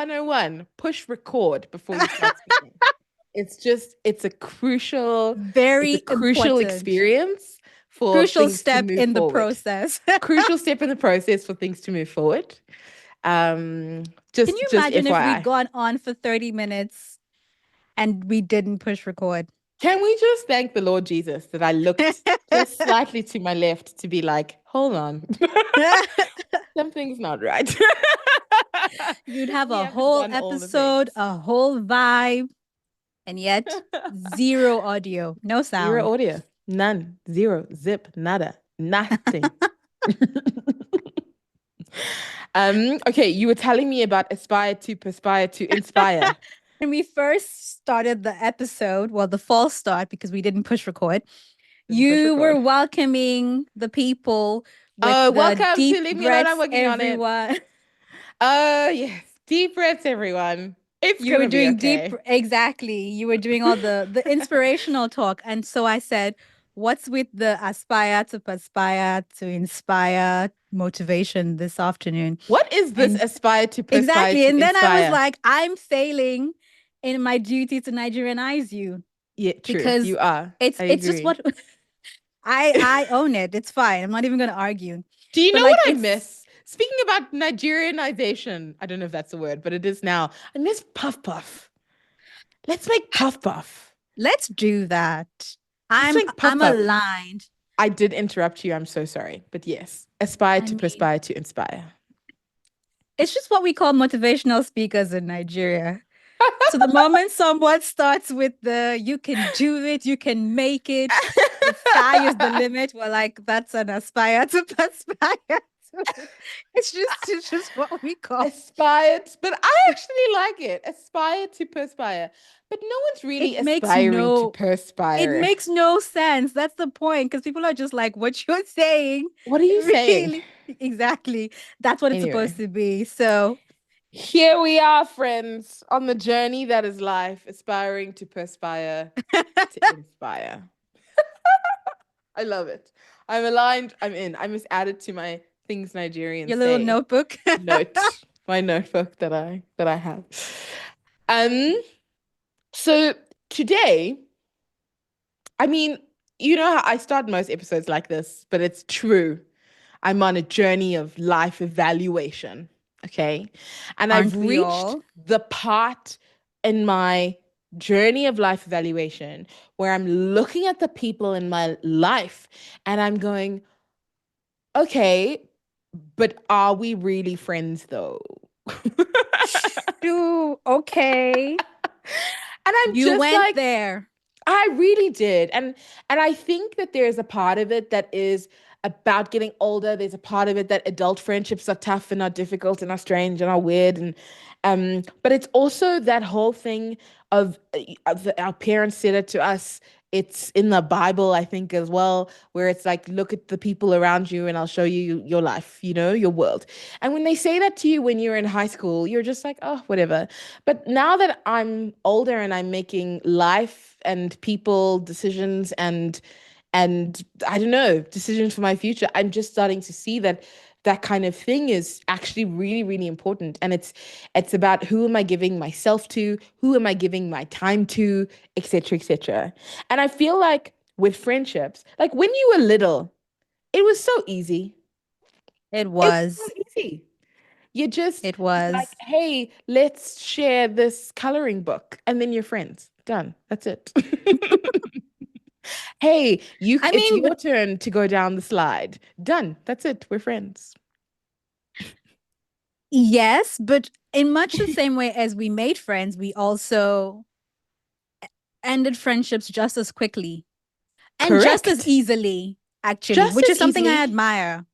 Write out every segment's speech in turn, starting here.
101, push record before you start speaking. It's a Very crucial important. experience for Crucial things to step move in the forward. process. Crucial step in the process for things to move forward. Um, Can you just imagine if we'd FYI. gone on for 30 minutes and we didn't push record? Can we just thank the Lord Jesus that I looked just slightly to my left to be like, hold on, something's not right. You'd have We a haven't whole done all the episode, things. a whole vibe, and yet zero audio, no Zero sound. audio, none, zero, zip, nada, nothing. Okay, you were telling me about aspire to perspire to inspire. When we first started the episode, well, the false start because we didn't push record, Didn't push you were record. welcoming the people with Oh, the welcome to deep Leave Me Alone. I'm breaths, working on it. everyone. Oh, yes. Deep breaths, everyone. It's You were gonna be doing deep, okay. exactly. You were doing all the inspirational talk. And so I said, what's with the aspire to perspire to inspire motivation this afternoon? What is this And aspire to perspire exactly. to And then I was inspire? like, I'm failing in my duty to Nigerianize you Yeah, true. because You are. I it's just agree. what I own it. It's fine. I'm not even gonna argue. Do you But know what like I it's miss? Speaking about Nigerianization, I don't know if that's a word, but it is now. I miss Puff Puff. Let's make Puff Puff. let's do that. Let's I'm make Puff I'm Puff. aligned. I did interrupt you. I'm so sorry. But yes, aspire I to mean, perspire to inspire. it's just what we call motivational speakers in Nigeria. So the moment someone starts with the you can do it, you can make it, the sky is the limit, we're like, that's an aspire to perspire to. It's just what we call. Aspired, but I actually like it. Aspire to perspire. But no one's really It makes aspiring to no it perspire. makes no sense. That's the point, because people are just like, what you're saying, What are you saying? really, exactly. That's what it's Anyway, supposed to be. So here we are, friends, on the journey that is life, aspiring to perspire, to inspire. I love it. I'm aligned. I'm in. I must add it to my things Nigerians your little say notebook. note, my notebook that I have. Um, so today, I mean, you know how I start most episodes like this, but it's true. I'm on a journey of life evaluation. Okay. And I've Aren't we reached all? the part in my journey of life evaluation where I'm looking at the people in my life and I'm going, okay, but are we really friends though? Shoo, okay. And I'm You just went like, there. I really did. And I think that there's a part of it that is about getting older. There's a part of it that adult friendships are tough and are difficult and are strange and are weird. And but it's also that whole thing of our parents said it to us. It's in the Bible, I think, as well, where it's like, look at the people around you and I'll show you your life, your world. And when they say that to you when you're in high school, you're just like, oh, whatever. But now that I'm older and I'm making life and people decisions and I don't know, decisions for my future, I'm just starting to see that that kind of thing is actually really, really important. And it's about who am I giving myself to, who am I giving my time to, etc., etc. And I feel like with friendships, like when you were little, it was so easy. It It was so was. easy. You just It like, was. hey, let's share this coloring book, and then you're friends. Done. That's it. Hey, I it's mean, your but turn to go down the slide. Done. That's it. We're friends. yes, but in much the same way as we made friends, we also ended friendships just as quickly and just as Correct. easily, actually, Just which as is something I easily admire.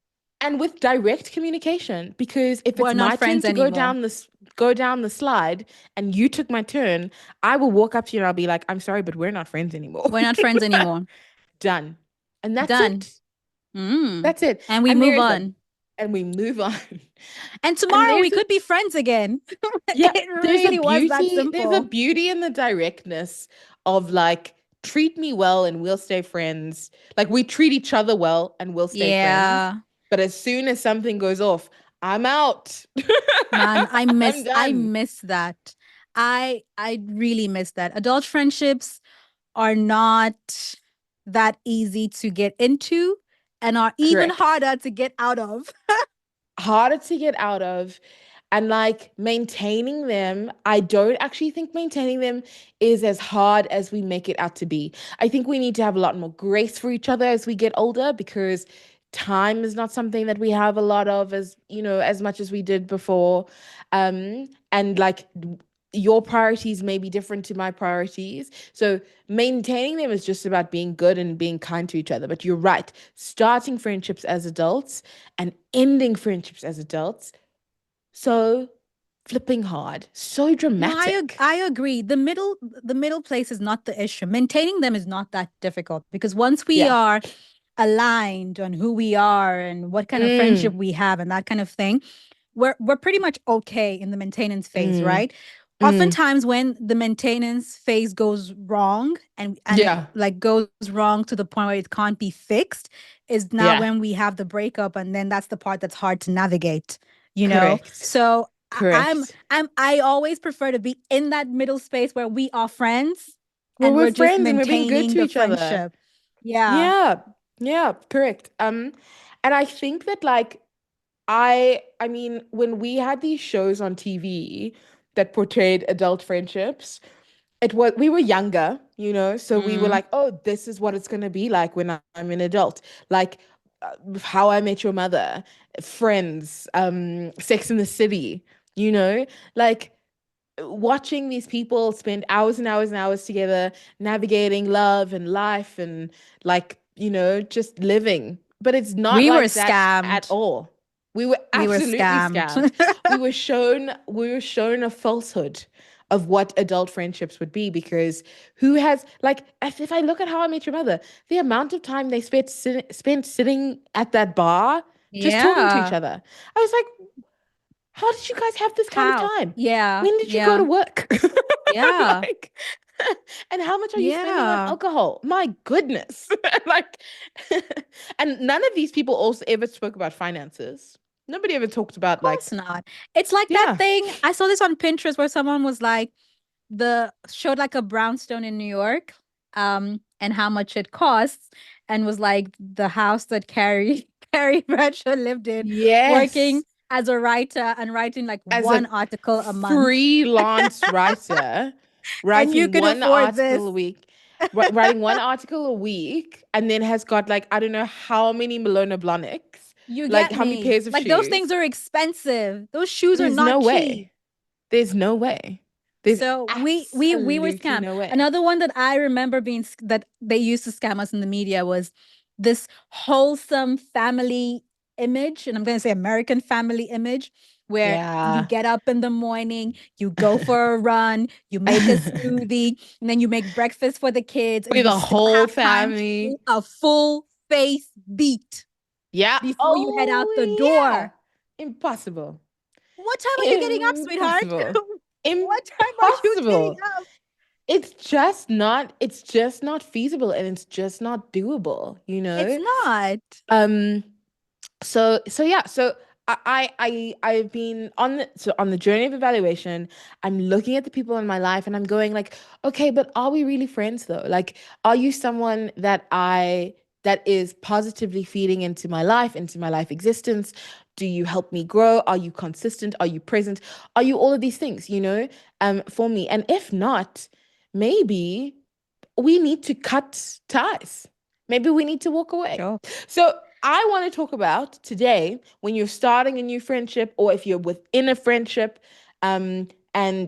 and with direct communication. Because if We're it's not my turn friends to go anymore. down this go down the slide and you took my turn, I will walk up to you and I'll be like, I'm sorry, but we're not friends anymore. We're not friends anymore. Done. And that's Done. it. Mm. That's it. And we And there move is a on. and we move on. And And tomorrow we there's a could be friends again. yeah, It really was that there's a simple. beauty in the directness of like treat me well and we'll stay friends. Like we treat each other well and we'll stay friends. Yeah. But as soon as something goes off, I'm out. Man, I'm I done. miss that. I really miss that. Adult friendships are not that easy to get into and are even Correct. harder to get out of. Harder to get out of. And like maintaining them, I don't actually think maintaining them is as hard as we make it out to be. I think we need to have a lot more grace for each other as we get older because time is not something that we have a lot of as, as much as we did before. And like your priorities may be different to my priorities. So maintaining them is just about being good and being kind to each other. But you're right, starting friendships as adults and ending friendships as adults so flipping hard, so No, dramatic. I agree. The middle place is not the issue. Maintaining them is not that difficult because once we Yeah. are aligned on who we are and what kind of friendship Mm, we have and that kind of thing, we're pretty much okay in the maintenance phase, mm, right? mm. Oftentimes when the maintenance phase goes wrong and it Yeah. like goes wrong to the point where it can't be fixed is now Yeah. when we have the breakup and then that's the part that's hard to navigate, you know? Correct. So Correct. I always prefer to be in that middle space where we are friends Well, and we're we're just friends and we're being good maintaining to the each other. friendship. Yeah. Yeah. Yeah. Correct. And I think that like I mean, when we had these shows on TV that portrayed adult friendships, it was we were younger, so we were Mm. like, oh, this is what it's gonna be like when I'm an adult. Like How I Met Your Mother, Friends, Sex in the City, like watching these people spend hours and hours and hours together navigating love and life and like, just living. But it's not We were like that at scammed. all. We were We were absolutely scammed. scammed. We were shown a falsehood of what adult friendships would be because who has like if I look at How I Met Your Mother, the amount of time they spent sitting at that bar just talking to each Yeah. other. I was like, how did you guys have this kind of How? time? Yeah. When did you go to Yeah. work? Yeah. Like, and how much are you spending on Yeah. alcohol? My goodness. Like, and none of these people also ever spoke about finances. Nobody ever talked Of about course like, not. It's like that yeah, thing. I saw this on Pinterest where someone was like, the showed like a brownstone in New York, and how much it costs, and was like the house that Carrie Carrie Bradshaw lived in, working yes, as a writer and writing like as a one article a month. freelance writer, And you writing can one afford this. article a week, writing one article a week, and then has got like, I don't know how many Malona Blahniks, You like get how many me. pairs of Like those things shoes. are expensive. Those shoes are There's not no cheap. way. There's no way. There's So we were absolutely scammed. no way. Another one that I remember that they used to scam us in the media was this wholesome family image, and I'm going to say American family image, where you Yeah. get up in the morning, you go for a run, you make a smoothie, and then you make breakfast for the kids, and With you a still whole have time to do family. a full face beat Yeah. before you head out the Oh, yeah. door. Impossible. What time are you getting up, sweetheart? Impossible. What time are you getting Impossible. up? It's just not feasible and it's just not doable. It's not. Um so yeah, so I've been on the journey of evaluation. I'm looking at the people in my life and I'm going like, okay, but are we really friends though? Like, are you someone that is positively feeding into my life existence? Do you help me grow? Are you consistent? Are you present? Are you all of these things, for me? And if not, maybe we need to cut ties. Maybe we need to walk away. Sure. So, I want to talk about today when you're starting a new friendship or if you're within a friendship, and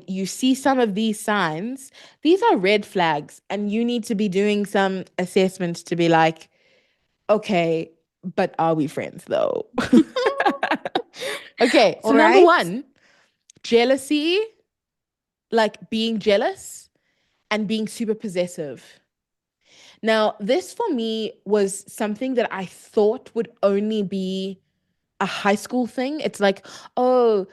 you see some of these signs, these are red flags, and you need to be doing some assessments to be like, okay, but are we friends though? Okay, so All number right. one, jealousy, like being jealous and being super possessive. Now, this for me was something that I thought would only be a high school thing. It's like, oh,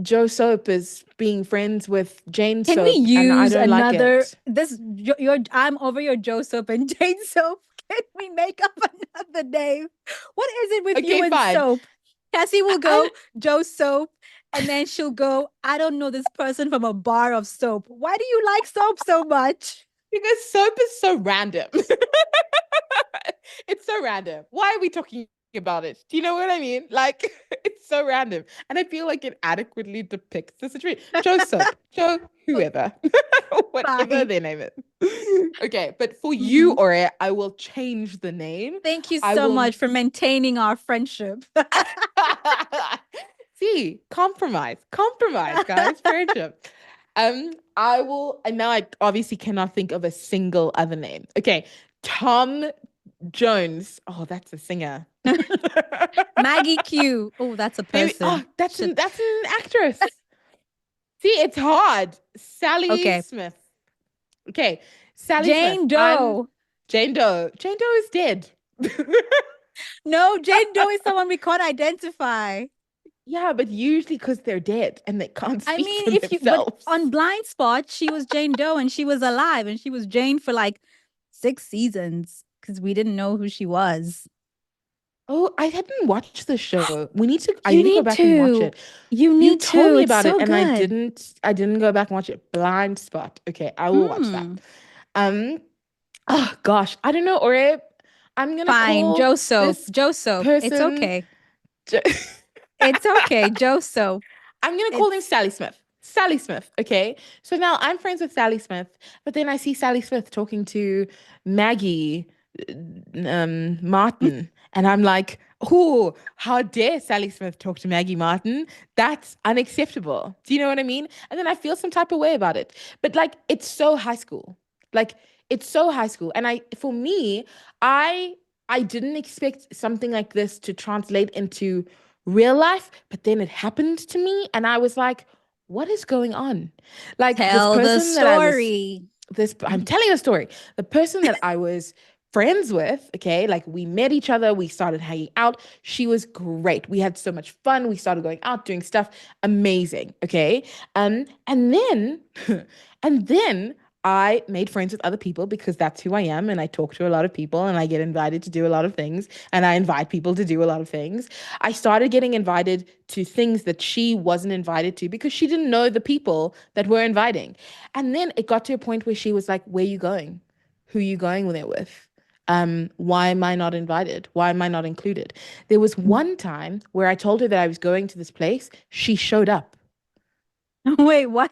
Joe Soap is being friends with Jane Can we Soap, and I use don't like another it. your I'm over your Joe soap and Jane soap. Can we make up another name? What is it with you Okay, and fine. soap? Cassie will I go, Joe Soap, and then she'll go, I don't know this person from a bar of soap. Why do you like soap so much? because soap is so random. It's so random. Why are we talking about it? Do you know what I mean? Like, it's so random. And I feel like it adequately depicts the situation. Joe Soap, Joe, whoever, whatever Fine. their name is. Okay, but for you, Mhm. Ore, I will change the name. Thank you I so will much for maintaining our friendship. see compromise, guys, friendship. I will, and now I obviously cannot think of a single other name. Okay, Tom Jones. Oh, that's a singer. Maggie Q. Oh, that's a Maybe. Oh, person. Shit. that's an actress. See, it's hard. Sally Okay. Smith. Okay, Sally Smith. Jane I'm Doe. Jane Doe. Jane Doe is dead. No, Jane Doe is someone we can't identify. Yeah, but usually because they're dead and they can't I speak mean, for but themselves. on Blind Spot, she was Jane Doe and she was alive and she was Jane for like 6 seasons because we didn't know who she was. Oh, I hadn't watched the show. I You need to go need back and watch to. it. You You need told to. me It's about it so and good. I didn't go back and watch it. Blind Spot. Okay, I will watch that. Hmm. Um, oh gosh, I don't know, Ore. I'm gonna Fine. call Joe Soap. this Joe Soap. It's person okay. It's okay. Joe Soap. I'm gonna call him It's Sally Smith. Sally Smith. Okay. So now I'm friends with Sally Smith, but then I see Sally Smith talking to Maggie Martin, and I'm like, oh, how dare Sally Smith talk to Maggie Martin? That's unacceptable. Do you know what I mean? And then I feel some type of way about it. But like, it's so high school. Like, it's so high school. And for me, I, I didn't expect something like this to translate into real life, but then it happened to me and I was like, what is going on? Like this tell the person that I was story. this I'm telling a story. The person that I was friends with, okay, like we met each other, we started hanging out. She was great. We had so much fun. We started going out, doing stuff, amazing, okay? And then and then I made friends with other people because that's who I am and I talk to a lot of people and I get invited to do a lot of things and I invite people to do a lot of things. I started getting invited to things that she wasn't invited to because she didn't know the people that were inviting. And then it got to a point where she was like, where are you going? Who are you going there with? Why am I not invited? Why am I not included? There was one time where I told her that I was going to this place. She showed up. Wait, what?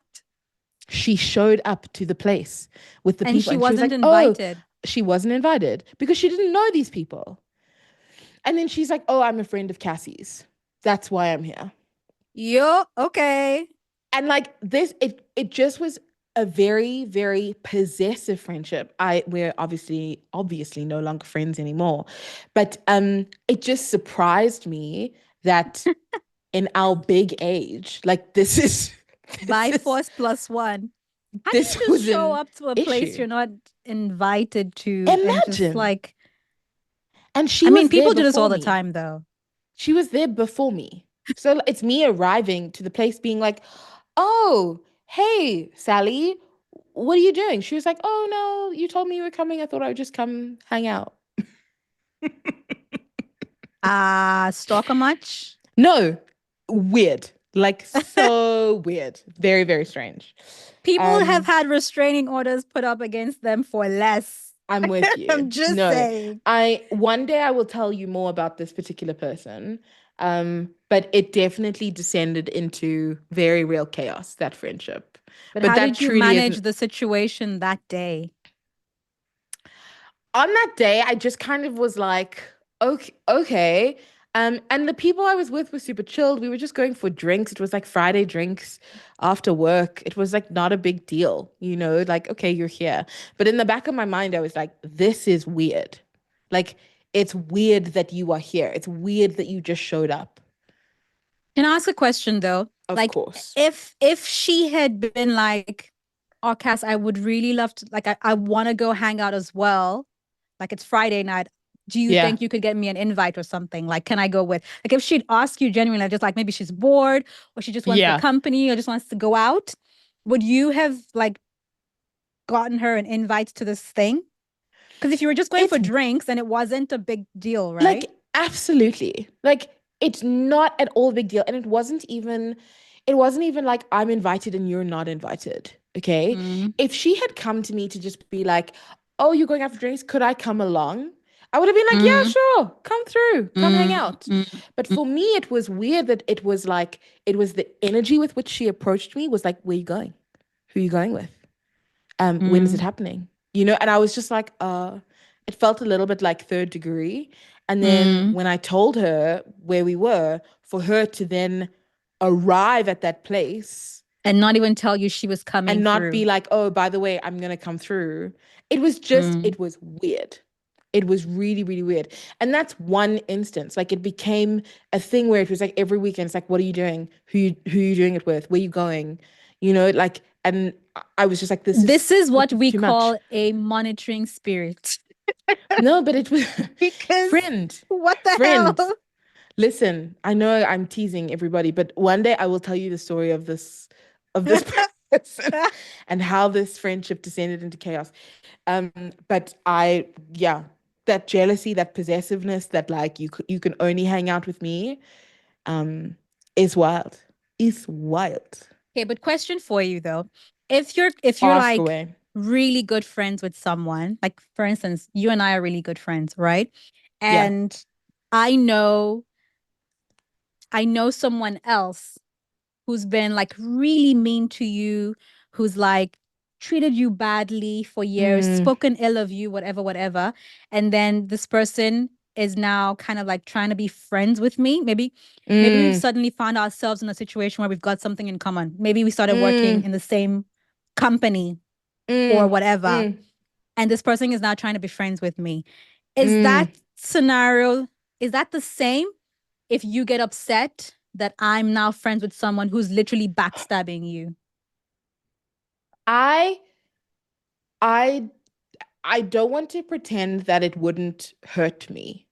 She showed up to the place with the And people. she And she was wasn't like, oh, invited. she wasn't invited because she didn't know these people. And then she's like, oh, I'm a friend of Cassie's. That's why I'm here. Yo, okay. And like this, it just was a very, very possessive friendship. We're obviously no longer friends anymore. But it just surprised me that in our big age, like this By is force plus one. How do you this just was show an up to a place issue. you're not invited to and just Imagine. like, And I she mean, was there people do this all before the me. time though. She was there before me. So it's me arriving to the place being like, oh, hey, Sally, what are you doing? She was like, oh, no, you told me you were coming. I thought I would just come hang out. Stalker much? No, weird. Like, so weird. Very, very strange. People have Um, had restraining orders put up against them for less. I'm with you. I'm just No, saying. one day I will tell you more about this particular person. But it definitely descended into very real chaos, that friendship. But But how that did you truly manage isn't the situation that day? on that day, I just kind of was like, okay, okay. And the people I was with were super chilled. We were just going for drinks. It was like Friday drinks after work. It was like not a big deal, like, okay, you're here. But in the back of my mind, I was like, this is weird. Like, it's weird that you are here. It's weird that you just showed up. Can I ask a question though? Of Like course. if she had been like, oh Cass, I would really love to like I want to go hang out as well. Like it's Friday night. Do you Yeah. think you could get me an invite or something? Like, can I go with? Like if she'd ask you genuinely, just like maybe she's bored or she just wants the Yeah. company or just wants to go out, would you have like gotten her an invite to this thing? Because if you were just going It's for drinks and it wasn't a big deal, like right? absolutely. Like it's not at all a big deal. And it wasn't even like I'm invited and you're not invited. Okay. Mm, If she had come to me to just be like, oh, you're going out for drinks, could I come along? I would have been like, yeah, mm, sure, come through, come hang mm, out. mm, But mm, for me, it was weird that it was like, it was the energy with which she approached me was like, where you going? Who are you going with? When is it mm, happening? And I was just like, it felt a little bit like third degree. And then mm. when I told her where we were, for her to then arrive at that place And not even tell you she was coming and not be through. like, oh, by the way, I'm gonna come through. Mm, It was weird. It was really, really weird. And that's one instance. Like it became a thing where it was like every weekend, it's like, what are you doing? Who are you doing it with? Where you going? Like, and I was just like, this is this what is we too much. call a monitoring spirit. No, but it was Because friend, what the hell? friend. Listen, I know I'm teasing everybody, but one day I will tell you the story of this person and how this friendship descended into chaos. Um, but yeah, that jealousy, that possessiveness, that like you can only hang out with me, um, is wild. Is wild. Okay, but question for you though. If you're Ask like away. really good friends with someone, like for instance, you and I are really good friends, right? Yeah. And I know I know someone else who's been like really mean to you, who's like treated you badly for years, Mm, spoken ill of you, whatever, whatever. And then this person is now kind of like trying to be friends with me. Maybe we've mm, suddenly found ourselves in a situation where we've got something in common. Maybe we started working mm, in the same company or mm, whatever. mm, And this person is now trying to be friends with me. Is that mm. scenario, is that the same if you get upset that I'm now friends with someone who's literally backstabbing you? I I I don't want to pretend that it wouldn't hurt me.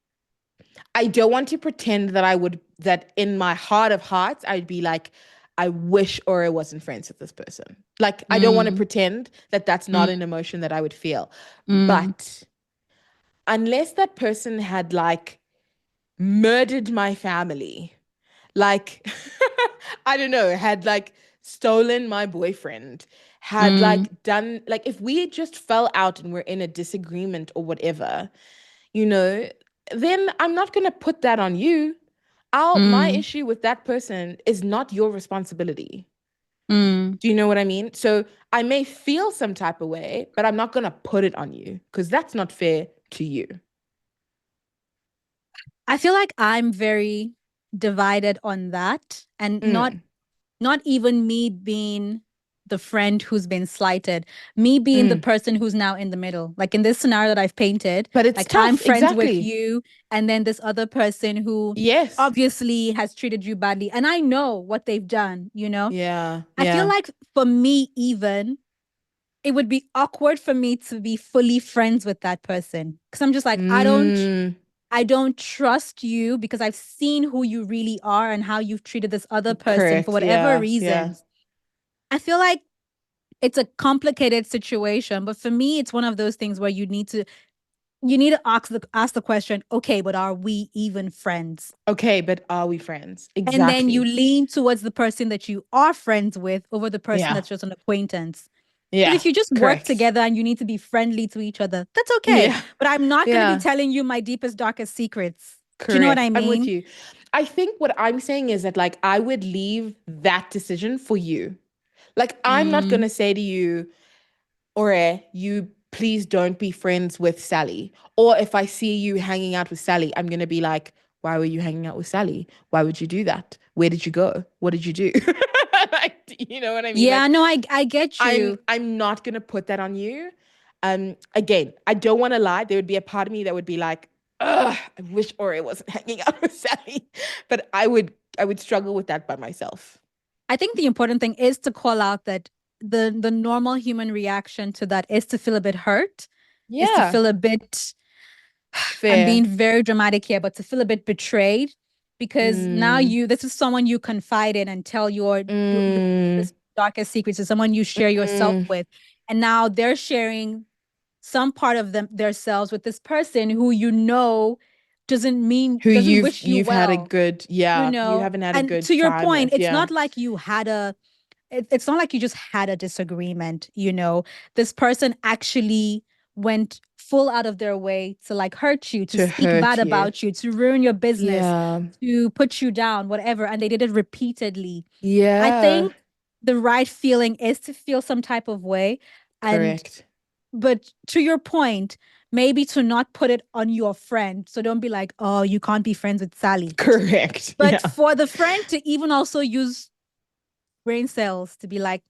I don't want to pretend that in my heart of hearts, I'd be like, I wish Ora wasn't friends with this person. Like, I don't want to Mm, pretend that that's not mm, an emotion that I would feel. mm, But unless that person had like murdered my family, like, I don't know, had like stolen my boyfriend, had mm, like done, like, if we just fell out and we're in a disagreement or whatever, you know, then I'm not going to put that on you. My mm, issue with that person is not your responsibility. mm. Do you know what I mean? So I may feel some type of way, but I'm not going to put it on you because that's not fair to you. I feel like I'm very divided on that, and not Mm, not even me being the friend who's been slighted, me being the mm. person who's now in the middle. Like in this scenario that I've painted, But it's like I'm tough. friends with Exactly. you, and then this other person who Yes. obviously has treated you badly, and I know what they've done, you know? Yeah. I feel Yeah. like for me, even it would be awkward for me to be fully friends with that person because I'm just like, Mm, I don't trust you because I've seen who you really are and how you've treated this other person for correct. whatever Yeah. Yeah. reasons. I feel like it's a complicated situation, but for me, it's one of those things where you need to ask the question, okay, but are we even friends? Okay, but are we friends? And then you Exactly. lean towards the person that you are friends with over the person Yeah. that's just an acquaintance. But Yeah. if you just work Correct. together and you need to be friendly to each other, that's okay. Yeah. But I'm not going to be Yeah. telling you my deepest, darkest secrets. Do you know what I Correct. I'm with mean? you. I think what I'm saying is that like I would leave that decision for you. Like I'm not Mm, gonna say to you, or you please don't be friends with Sally. Or if I see you hanging out with Sally, I'm gonna be like, why were you hanging out with Sally? Why would you do that? Where did you go? What did you do? Like, you know what I mean? yeah, Like no, I get I'm you. I'm not gonna put that on you. Again, I don't want to lie. There would be a part of me that would be like, ugh, I wish Ori wasn't hanging out with Sally. But I would struggle with that by myself. I think the important thing is to call out that the normal human reaction to that is to feel a bit hurt, is to Yeah, feel a bit, I'm being fair. very dramatic here, but to feel a bit betrayed because now Mm, this is someone you confide in and tell your mm, deepest, darkest secrets to someone you share yourself mm, with. And now they're sharing some part of them themselves with this person who you know doesn't Who doesn't you've wish you you've had a well, good, you yeah, you know. haven't had a And good to your time point, with, it's yeah, not like you had a it's not like you just had a disagreement, you know. This person actually went full out of their way to like hurt you, to to speak bad hurt you. about you, to ruin your business, Yeah. to put you down, whatever. And they did it repeatedly. I Yeah. think the right feeling is to feel some type of way. And, Correct. but to your point, maybe to not put it on your friend. So don't be like, oh, you can't be friends with Sally. Correct. But Yeah. for the friend to even also use brain cells to be like,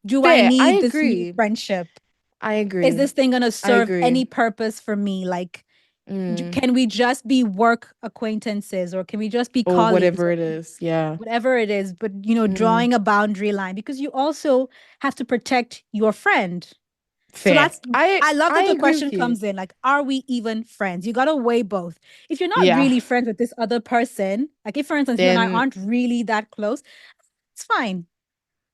do I Fair. I need this new agree. friendship? I Is agree. this thing going to I serve agree. any purpose for me? Like, Mm. can we just be work acquaintances, or can we just be Or colleagues, whatever or it is. Yeah. whatever it is? But, you know, Mm. drawing a boundary line, because you also have to protect your friend. So Fair. that's, I I love I that the agree question with you. comes in like, are we even friends? You got to weigh both. If you're not Yeah. really friends with this other person, like if, for instance, you and I Then aren't really that close, it's fine,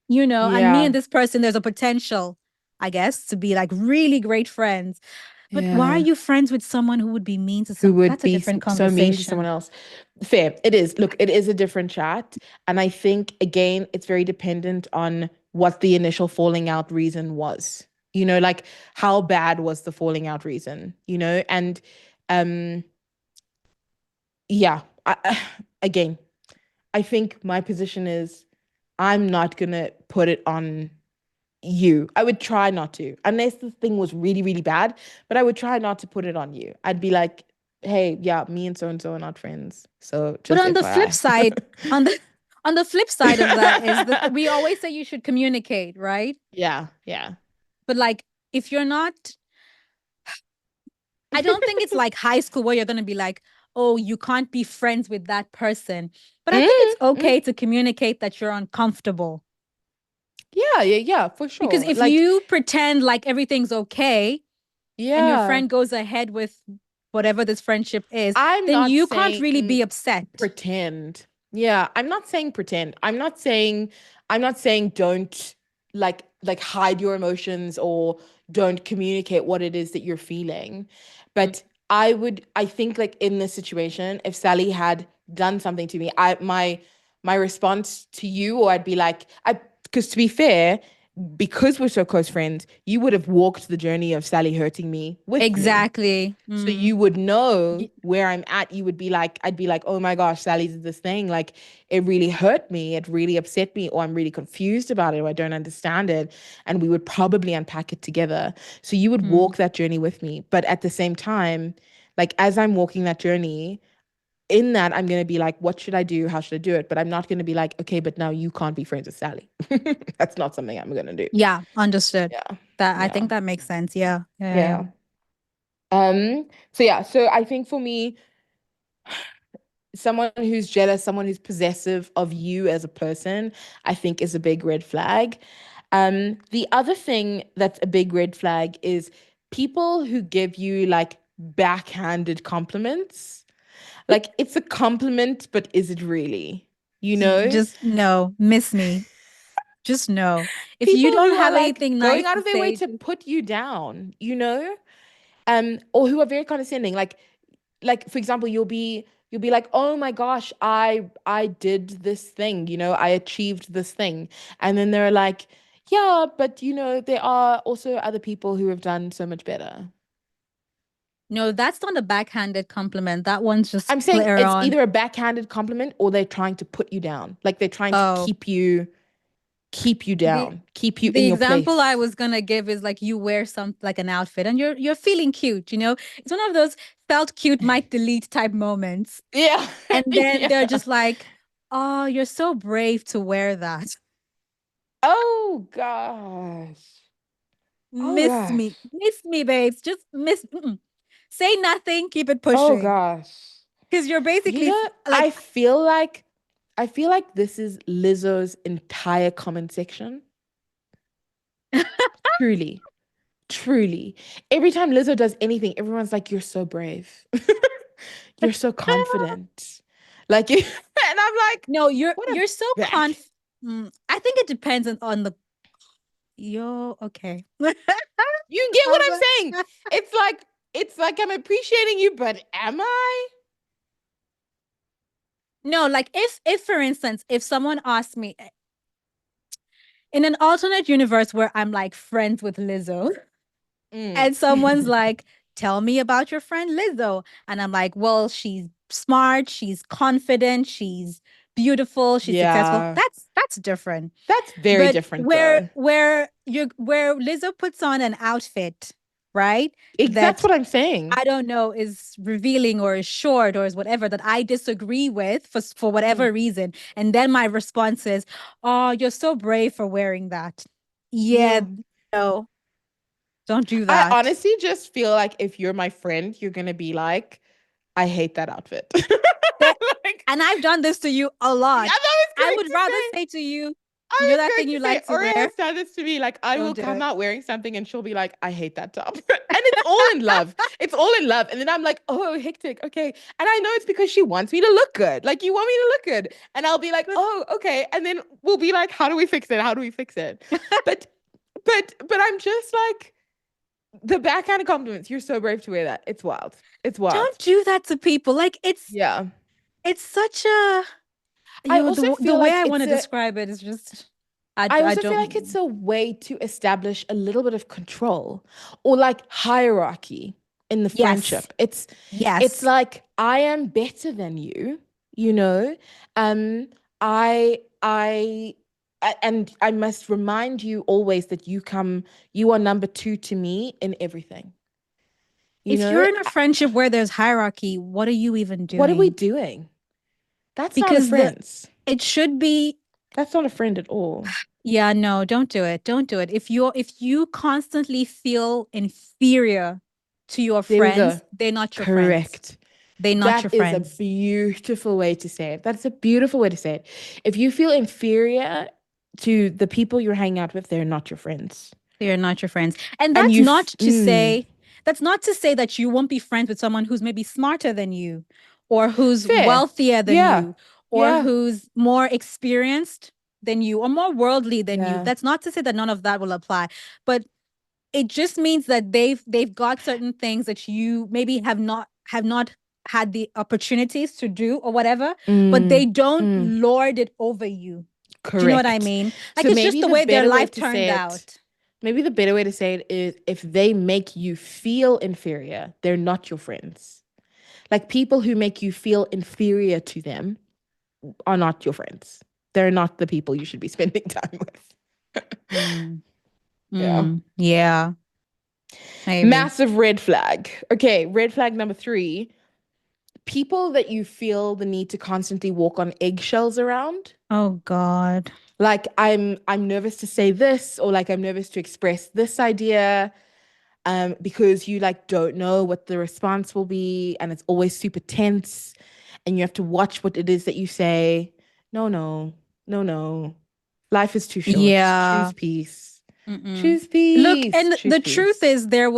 you know. And me and yeah. this person, there's a potential, I guess, to be like really great friends. But why are Yeah. you friends with someone who would be mean to Who some? would That's a be different so mean to someone conversation. else? Fair. It is. Look, it is a different chat. And I think, again, it's very dependent on what the initial falling out reason was. Like how bad was the falling out reason, And um, yeah, again, I think my position is I'm not going to put it on you. I would try not to, unless the thing was really, really bad, but I would try not to put it on you. I'd be like, hey, yeah, me and so are not friends. So But just on the flip FYI. side, on the on the flip side of that is that we always say you should communicate, right? Yeah, yeah. But like, if you're not, I don't think it's like high school where you're going to be like, oh, you can't be friends with that person. But I think it's Mm. okay to communicate that you're uncomfortable. Yeah, yeah, yeah, for Because sure. if Like, you pretend like everything's okay and your yeah, friend goes ahead with whatever this friendship is, I'm then not you can't really saying be upset. pretend. Yeah, I'm not saying pretend. I'm not saying don't like hide your emotions or don't communicate what it is that you're feeling. But I think like in this situation, if Sally had done something to me, my response to you, or I'd be like, I because to be fair, because we're so close friends, you would have walked the journey of Sally hurting me with me. Exactly. So you would know Y- where I'm at. You would be like, I'd be like, oh my gosh, Sally did this thing. Like, it really hurt me. It really upset me. Or I'm really confused about it. Or I don't understand it. And we would probably unpack it together. So you would mm. walk that journey with me. But at the same time, like, as I'm walking that journey, in that, I'm going to be like, what should I do? How should I do it? But I'm not going to be like, okay, but now you can't be friends with Sally. That's not something I'm going to do. Yeah, understood. Yeah. That I Yeah. think that makes sense. Yeah. Yeah. Yeah. Yeah. So yeah, so I think for me, someone who's jealous, someone who's possessive of you as a person, I think is a big red flag. The other thing that's a big red flag is people who give you like backhanded compliments. Like it's a compliment, but is it really? You know? Just no, miss me. Just no. If you People don't who are have like anything going nice out to of their way say, to just put you down. Or who are very condescending. Like for example, you'll be like, oh my gosh, I did this thing, I achieved this thing. And then they're like, yeah, but there are also other people who have done so much better. no, that's not a backhanded compliment. That one's just I'm saying later it's on. either a backhanded compliment or they're trying to put you down. Like they're trying to Oh, keep you the down, keep you in the your example I place. was gonna give is like you wear some like an outfit and you're feeling cute, you know? It's one of those felt cute might delete type moments. Yeah. And then they're Yeah. just like, oh, you're so brave to wear that. Oh gosh. Oh gosh. Miss me, babes. Just miss. Say nothing, keep it Oh pushing. gosh. Because you're You basically know, I like, feel like I feel like this is Lizzo's entire comment section. Truly. Truly. Every time Lizzo does anything, everyone's like, you're so brave. You're so confident. Like and I'm like, no, you're what a you're so back. I think it depends on the yo, okay. You get what I'm I'm saying? like, It's like it's like I'm appreciating you, but am I? No, like if for instance, if someone asked me in an alternate universe where I'm like friends with Lizzo, Mm. and someone's like, tell me about your friend Lizzo. And I'm like, well, she's smart, she's confident, she's beautiful, she's successful. Yeah, That's different. that's very But different though. where Lizzo puts on an outfit, right? That's That what I'm saying. I don't know is revealing or is short or is whatever that I disagree with for Mm. whatever reason. And then my response is, oh, you're so brave for wearing that. Yeah, Yeah. no, don't do I that. honestly just feel like if you're my friend, you're gonna be like, I hate that outfit. That, Like, and I've done this to you a yeah, lot. I was I going would to rather say, say to you, you I know was that going thing you to say, like to Aurea wear? has done this to me. Like, I Don't will do come it. out wearing something and she'll be like, I hate that top. And it's all in love. It's all in love. And then I'm like, oh, hectic. Okay. And I know it's because she wants me to look good. Like, you want me to look good. And I'll be like, oh, okay. And then we'll be like, how do we fix it? How do we fix it? But, but I'm just like, the backhanded compliments. You're so brave to wear that. It's wild. It's Don't wild. do that to people. Like Yeah. it's such a I you also the feel way like I want it's to a describe it is just I I also feel like it's don't a way to establish a little bit of control or like hierarchy in the yes. friendship. It's Yes. like I am better than you, you know. Um and I must remind you always that you are number two to me in everything. You If know, you're in a friendship where there's hierarchy, what are you even what are we doing? doing? That's not a Because the friend. it should be That's not a friend at all. yeah, no, don't do it. Don't do it. If you constantly feel inferior to your There we go. friends, they're not your friends. Correct. They're not That your is a friends. beautiful way to say it. That's a beautiful way to say it. If you feel inferior to the people you're hanging out with, they're not your friends. They're not your friends. And And that's not to say that you won't be friends with someone who's maybe smarter than you or who's fair. wealthier than Yeah. you or Yeah. who's more experienced than you or more worldly than you. Yeah. That's not to say that none of that will apply, but it just means that they've got certain things that you maybe have not had the opportunities to do or whatever, but they Mm, don't mm, lord it over you. Do you know what I correct. mean? Like So it's just maybe the the way their better way life to turned say it, out. maybe the better way to say it is if they make you feel inferior, they're not your friends. Like people who make you feel inferior to them are not your friends. They're not the people you should be spending time with. Mm, Yeah. yeah, maybe. Massive red flag. Okay, red flag number three. People that you feel the need to constantly walk on eggshells around. Oh God. Like I'm nervous to say this, or like I'm nervous to express this idea, because you like don't know what the response will be, and it's always super tense, and you have to watch what it is that you say. No, no, no, no. Life is too short. Yeah. Choose peace. Mm-mm. Choose Look, peace. and Choose the truth peace. is there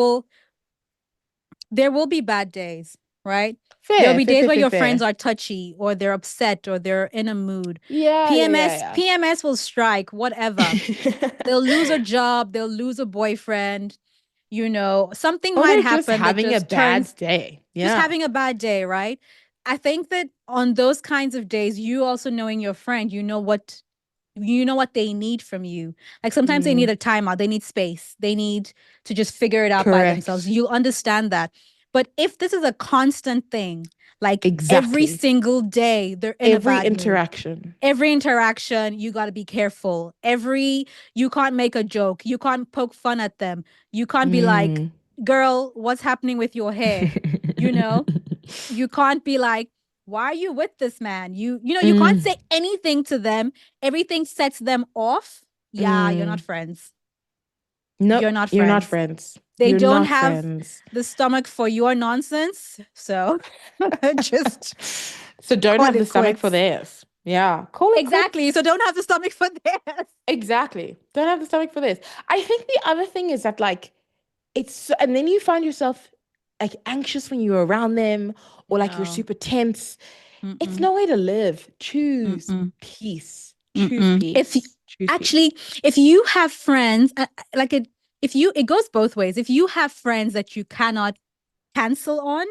will be bad days, right? There'll Fair, be fair, days fair, where fair, your friends fair. are touchy or they're upset or they're in a mood. Yeah, yeah, yeah, yeah. PMS will strike, whatever. They'll lose a job, they'll lose a boyfriend, something Or might they're just happen that having a just bad turns day. just Yeah. having a bad day, right? I think that on those kinds of days, you also knowing your friend, you know what they need from you. Like sometimes they Mm, need a timeout, they need space, they need to just figure it out by themselves. correct. You'll understand that. But if this is a constant thing, like every Exactly. single day they're in a Every bad mood, interaction. every interaction you got to be careful. You can't make a joke, you can't poke fun at them, you can't be like, Mm. girl, what's happening with your hair, you know you can't be like, why are you with this man? You can't Mm, say anything to them. Everything sets them off. Yeah, you're not mm. friends. Nope, You're not you're not friends. friends. They You're don't not have friends. the stomach for your nonsense. So just So don't call have the it stomach for quits. theirs. Yeah, call it Exactly. So quits. don't have the stomach for this. Exactly. Don't have the stomach for this. I think the other thing is that like and then you find yourself like anxious when you're around them, or like you're No. super tense. It's Mm-mm. no way to live. Choose Mm-mm. peace. Choose Mm-mm. peace. Choose peace. Actually, if you have friends, like it goes both ways. If you have friends that you cannot cancel on,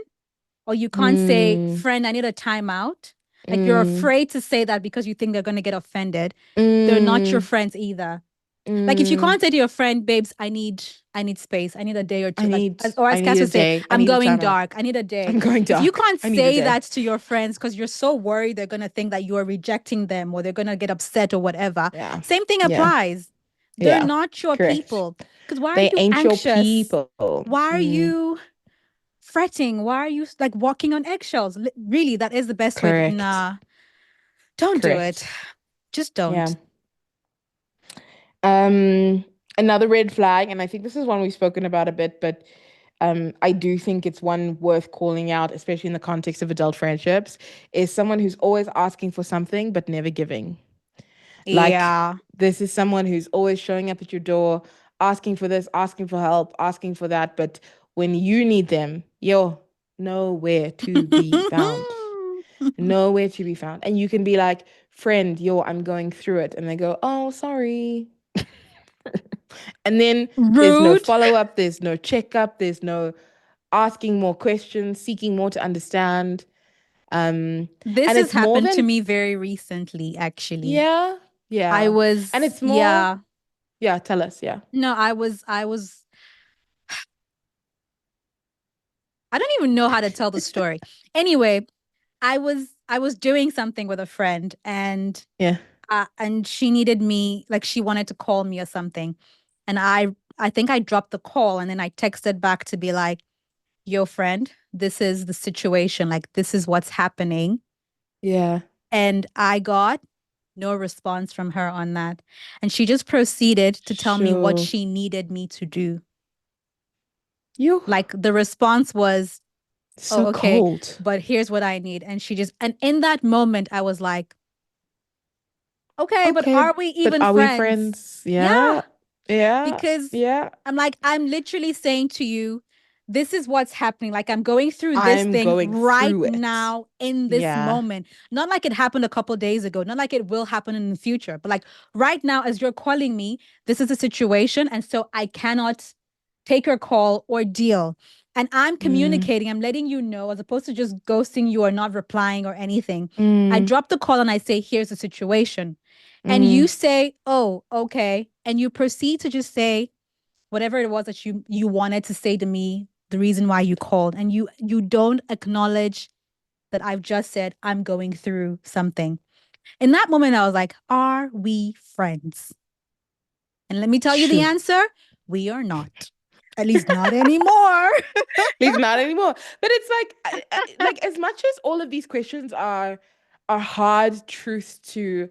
or you can't say, Mm, friend, I need a timeout. Like you're mm, afraid to say that because you think they're going to get offended. They're not your mm, friends either. Like if you mm. can't say to your friend, babes, I need space. I need a day or two. Like or I as need Cass a would say, day. I I'm need a going timeout. dark. I need a day. I'm going If you dark. can't I need a say day. that to your friends because you're so worried they're gonna think that you are rejecting them or they're gonna get upset or whatever, Yeah. same thing Yeah. applies. They're Yeah. not your Correct. people. Because why are They you ain't your anxious? people. Why are Mm, you fretting? Why are you like walking on eggshells? Really, that is the best way to, correct. nah, don't do it. Correct. Just Yeah. don't. Um, Another red flag, and I think this is one we've spoken about a bit, but I do think it's one worth calling out, especially in the context of adult friendships, is someone who's always asking for something but never giving. Like, Yeah. this is someone who's always showing up at your door, asking for this, asking for help, asking for that, but when you need them, you're nowhere to be found. Nowhere to be found. And you can be like, friend, yo, I'm going through it. And they go, oh, sorry. And then there's no Rude. follow up, there's no checkup, there's no asking more questions, seeking more to understand. This And has it's more happened to than, me very recently, actually. yeah, I yeah. And was, it's more, yeah. yeah, tell us, yeah. No, I don't even know how to tell the story. Anyway, I was doing something with a friend Yeah. and she needed me, like she wanted to call me or something. And I think I dropped the call and then I texted back to be like, yo, friend, this is the situation. Like, this is what's happening. Yeah. And I got no response from her on that. And she just proceeded to tell me what Sure. she needed me to do. You Like, the response was, oh, so okay, cold. but here's what I need. And she just, and in that moment, I was like, okay, but Okay, are we but even are we friends? friends? Yeah. Yeah. Yeah. Because Yeah. I'm like, I'm literally saying to you, this is what's happening. Like, I'm going through this I'm thing going right through it. now in this Yeah. moment. Not like it happened a couple days ago, not like it will happen in the future, but like right now, as you're calling me, this is a situation. And so I cannot take your call or deal. And I'm Mm, communicating, I'm letting you know, as opposed to just ghosting you or not replying or anything. I mm, drop the call and I say, here's the situation. And you mm, say, oh, okay. And you proceed to just say whatever it was that you wanted to say to me, the reason why you called. And you don't acknowledge that I've just said I'm going through something. In that moment, I was like, are we friends? And let me tell you the sure. answer. We are not. At least not anymore. Leave not anymore. But it's like like as much as all of these questions are hard truths to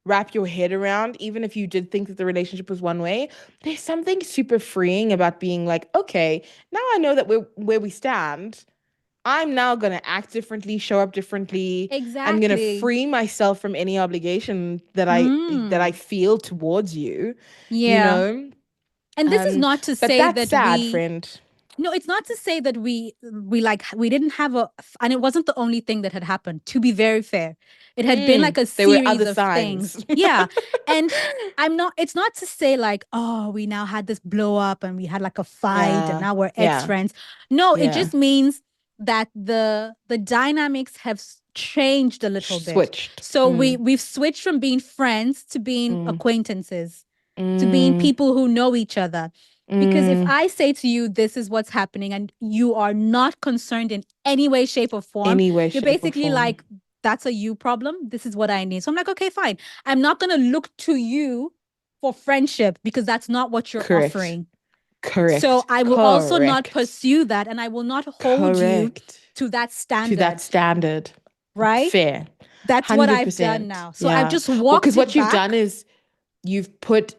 wrap your head around, even if you did think that the relationship was one way, there's something super freeing about being like, okay, now I know that we're where we stand. I'm now gonna act differently, show up differently. I'm gonna Exactly. free myself from any obligation that I Mm, feel towards you, you yeah. know? And this is Um, not to but say that's that sad, we friend. no, it's not to say that we like we didn't have a and it wasn't the only thing that had happened, to be very fair. It had been like a There were series other of things. signs. Yeah. And it's not to say like, oh, we now had this blow up and we had like a fight and Yeah, now we're yeah, ex-friends. No, it yeah. just means that the dynamics have changed a little bit. Switched. So we've switched from being friends to being Mm, acquaintances, to being mm, people who know each other. Because if mm. I say to you, this is what's happening, and you are not concerned in any way, shape, or form, Any way, you're shape, or basically form. like, that's a you problem. This is what I need. So I'm like, okay, fine. I'm not going to look to you for friendship because that's not what you're Correct. offering. So Correct. I will also not Correct. pursue that and I will not hold you Correct. to that To that standard, standard. right? Fair. That's what I've done 100%. now. So I've Yeah. just Well, because walked what it you've done back. is you've put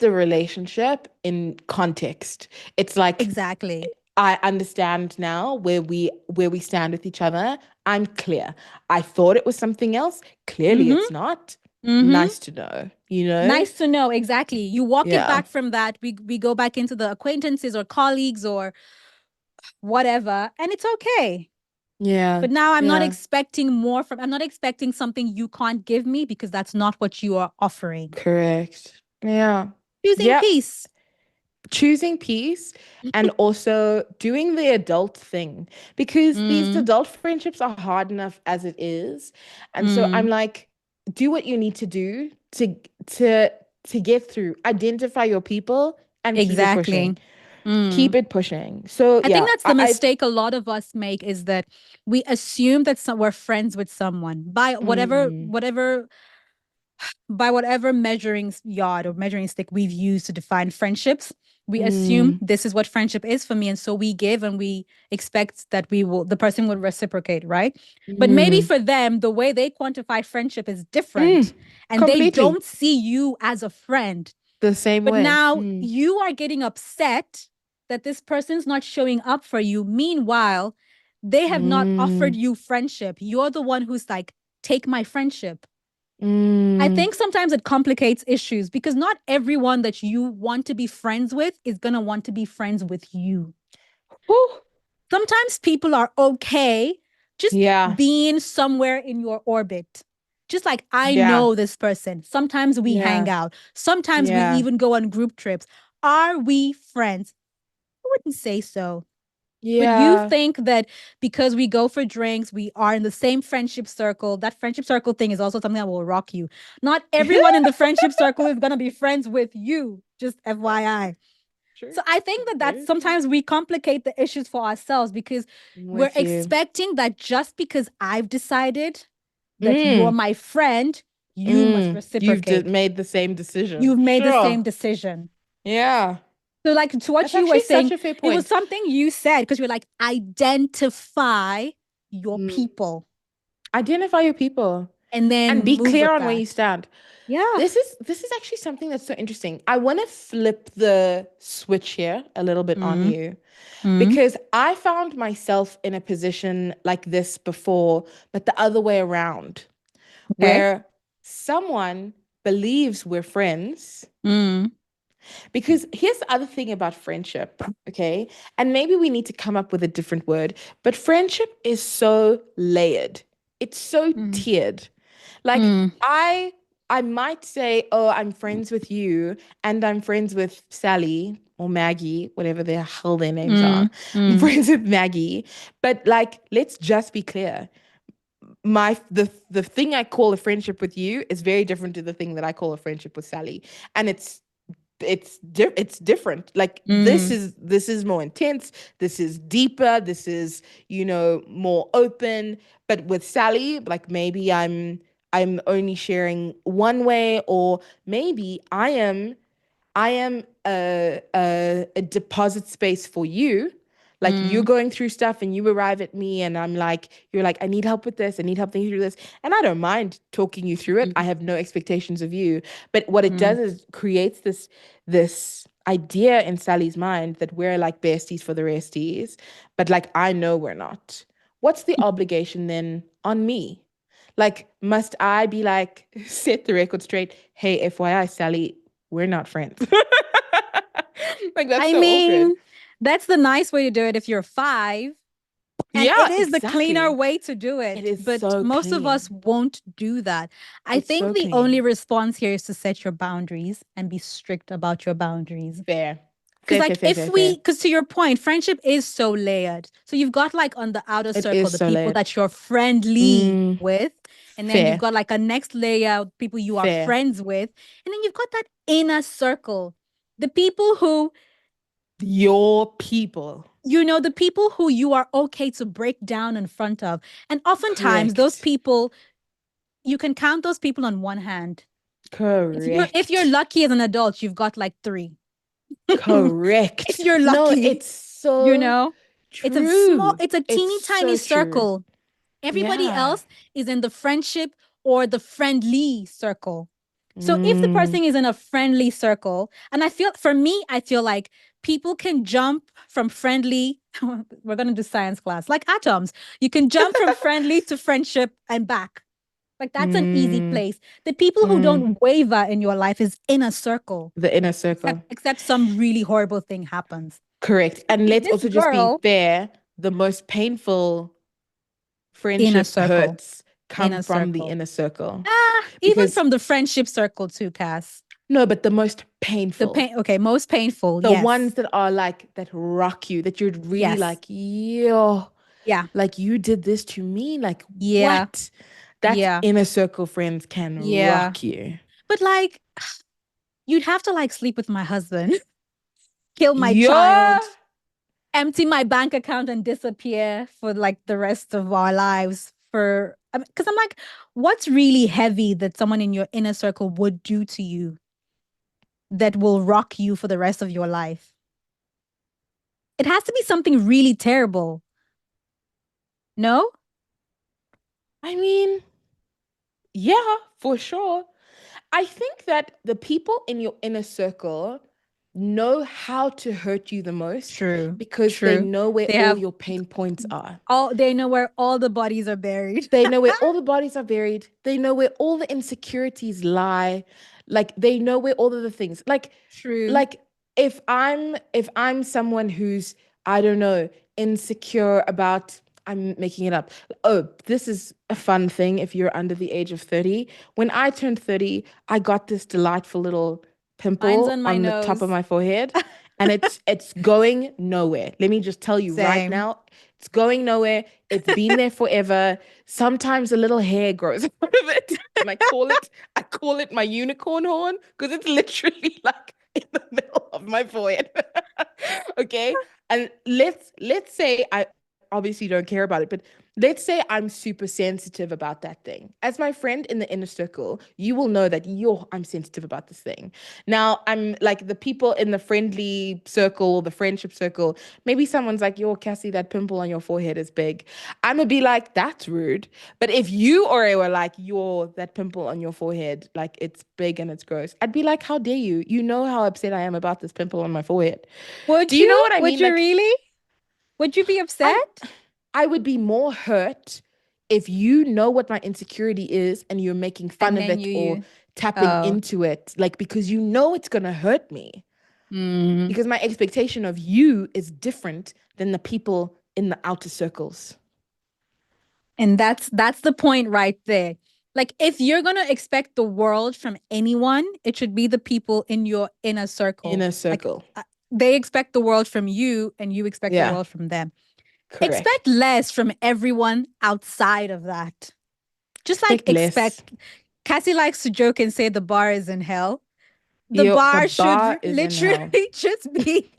the relationship in context. It's like Exactly. I understand now where we stand with each other. I'm clear. I thought it was something else. Clearly Mm-hmm. it's not. Mm-hmm. Nice to know, you know? Nice to know. Exactly. You walk it Yeah. back from that. We go back into the acquaintances or colleagues or whatever, and it's okay. Yeah. But now Yeah. I'm not expecting something you can't give me because that's not what you are offering. Correct. Yeah. Choosing Yep. peace. choosing peace and also doing the adult thing because these Mm, adult friendships are hard enough as it is. And so I'm mm, like, do what you need to do to to get through. Identify your people and keep it pushing. exactly. Keep Mm. it pushing. So I think yeah, that's the mistake a lot of us make is that we assume that we're friends with someone by mm, whatever measuring yard or measuring stick we've used to define friendships. We assume mm, this is what friendship is for me. And so we give and we expect that the person will reciprocate, right? But maybe mm, for them, the way they quantify friendship is different mm, and they completely don't see you as a friend. the same But way. now you are getting upset that this person's not showing up for you. Meanwhile, they have not offered Mm, you friendship. You're the one who's like, take my friendship. I mm. think sometimes it complicates issues because not everyone that you want to be friends with is going to want to be friends with you. Whew. Sometimes people are okay just Yeah, being somewhere in your orbit. Just like I yeah, know this person. Sometimes we hang yeah, out. Sometimes we yeah, even go on group trips. Are we friends? I wouldn't say so. But you yeah. think that because we go for drinks, we are in the same friendship circle. That friendship circle thing is also something that will rock you. Not everyone in the friendship circle is going to be friends with you, just FYI. True. So I think that that's Very true. sometimes we complicate the issues for ourselves because I'm we're with you. expecting that just because I've decided that you're Mm, my friend, you must You've reciprocate. made the same decision. You've made the Sure. same decision. Yeah. So, like to what That's you were actually such saying, a fair it was point. something you said because you were like, identify your Mm. people Identify your people and and then be move clear with on where you that. stand. Yeah. This is actually something that's so interesting. I want to flip the switch here a little bit on Mm, you mm, because I found myself in a position like this before, but the other way around, okay. where someone believes we're friends. Mm, Because here's the other thing about friendship, okay? And maybe we need to come up with a different word, but friendship is so layered. It's so mm, tiered. Like mm, I I might say, "Oh, I'm friends with you and I'm friends with Sally or Maggie, whatever the hell their names are. mm, I'm mm, friends with Maggie." But like let's just be clear. The thing I call a friendship with you is very different to the thing that I call a friendship with Sally. And it's different. Like mm, this is more intense, this is deeper, this is more open. But with Sally, like maybe I'm only sharing one way, or maybe I am a deposit space for you. Like you're mm, going through stuff and you arrive at me and you're like, I need help with this. I need help thinking through this. And I don't mind talking you through it. I mm, have no expectations of you. But what it mm. does is creates this idea in Sally's mind that we're like besties for the resties. But like I know we're not. What's the obligation then on me? Like, must I be like, set the record straight? Hey, FYI, Sally, we're not friends. Like that's I so awkward. mean, that's the nice way to do it if you're five. And it Yeah, is the cleaner exactly. way to do It it. is But so most of us clean. won't do that. I It's think so the only clean. response here is to set your boundaries and be strict about your boundaries. Fair. Because, Fair, fair, like, fair, fair, fair. because to your point, friendship is so layered. So you've got, like, on the outer It circle, is the so people layered. that you're friendly Mm, with. And then you've fair. got, like, a next layer of people you are Fair. friends with. And then you've got that inner circle, the people who, Your people. the people who you are okay to break down in front of. And oftentimes, those Correct. people, you can count those people on one hand. If you're Correct. lucky as an adult, you've got like three. If Correct. you're No, lucky, it's you so know, true. it's a It's teeny tiny so true. circle. Everybody Yeah. else is in the friendship or the friendly circle. So if the Mm, person is in a friendly circle, and I feel like people can jump from friendly, we're going to do science class, like atoms. You can jump from friendly to friendship and back. Like that's an easy mm, place. The people who mm. don't waver in your life is in a circle, The inner except circle. except some really horrible thing happens. Correct. And Like let's this also just be girl fair. The most painful in a friendship circle, hurts in come a from the circle. inner circle. Ah, even Because from the friendship circle too, Cass. No, but the most The painful. pain, okay, most painful. The ones Yes. that are like that rock you, that you're really Yes. like, yo, Yeah. like you did this to me. Like, Yeah. what? That Yeah. inner circle friends can Yeah. rock you. But like, you'd have to like sleep with my husband, kill my Yeah. child, empty my bank account and disappear for like the rest of our lives for because I'm like, what's really heavy that someone in your inner circle would do to you that will rock you for the rest of your life? It has to be something really terrible. No? I mean, yeah, for sure. I think that the people in your inner circle know how to hurt you the most True. because they True. know where They all have your pain points are. all they know where all the bodies are buried. They know where all the bodies are buried. They know where all the insecurities lie. Like they know where all of the things. True. Like if I'm someone who's, I don't know, insecure about, I'm making it up. Oh, this is a fun thing if you're under the age of 30. When I turned 30, I got this delightful little Mine's pimple on my on the top of nose. my forehead, and it's going nowhere. Let me just tell you right Same. now, it's going nowhere. It's been there forever. Sometimes a little hair grows out of it, and I call it my unicorn horn because it's literally like in the middle of my forehead. Okay. And let's say I obviously don't care about it, but let's say I'm super sensitive about that thing. As my friend in the inner circle, you will know that I'm sensitive about this thing. Now I'm like the people in the friendly circle, the friendship circle, maybe someone's like, yo, Cassie, that pimple on your forehead is big. I'm gonna be like, that's rude. But if you or I were like, you're that pimple on your forehead, like it's big and it's gross, I'd be like, how dare you? You know how upset I am about this pimple on my forehead. Do Would you know you? what I Would mean? you Like, really? Would you be I'm, upset? I would be more hurt if you know what my insecurity is and you're making fun And of then it or you tapping oh. into it, like because you know it's gonna hurt me. Mm. Because my expectation of you is different than the people in the outer circles, And that's the point right there. Like if you're gonna expect the world from anyone, it should be the people in your inner circle. inner Like circle. they expect the world from you, and you expect the Yeah, world from them. Expect correct. less from everyone outside of that. Just like Expect less. expect. Cassie likes to joke and say the bar is in hell. The Yo, the bar should bar is in hell. literally just be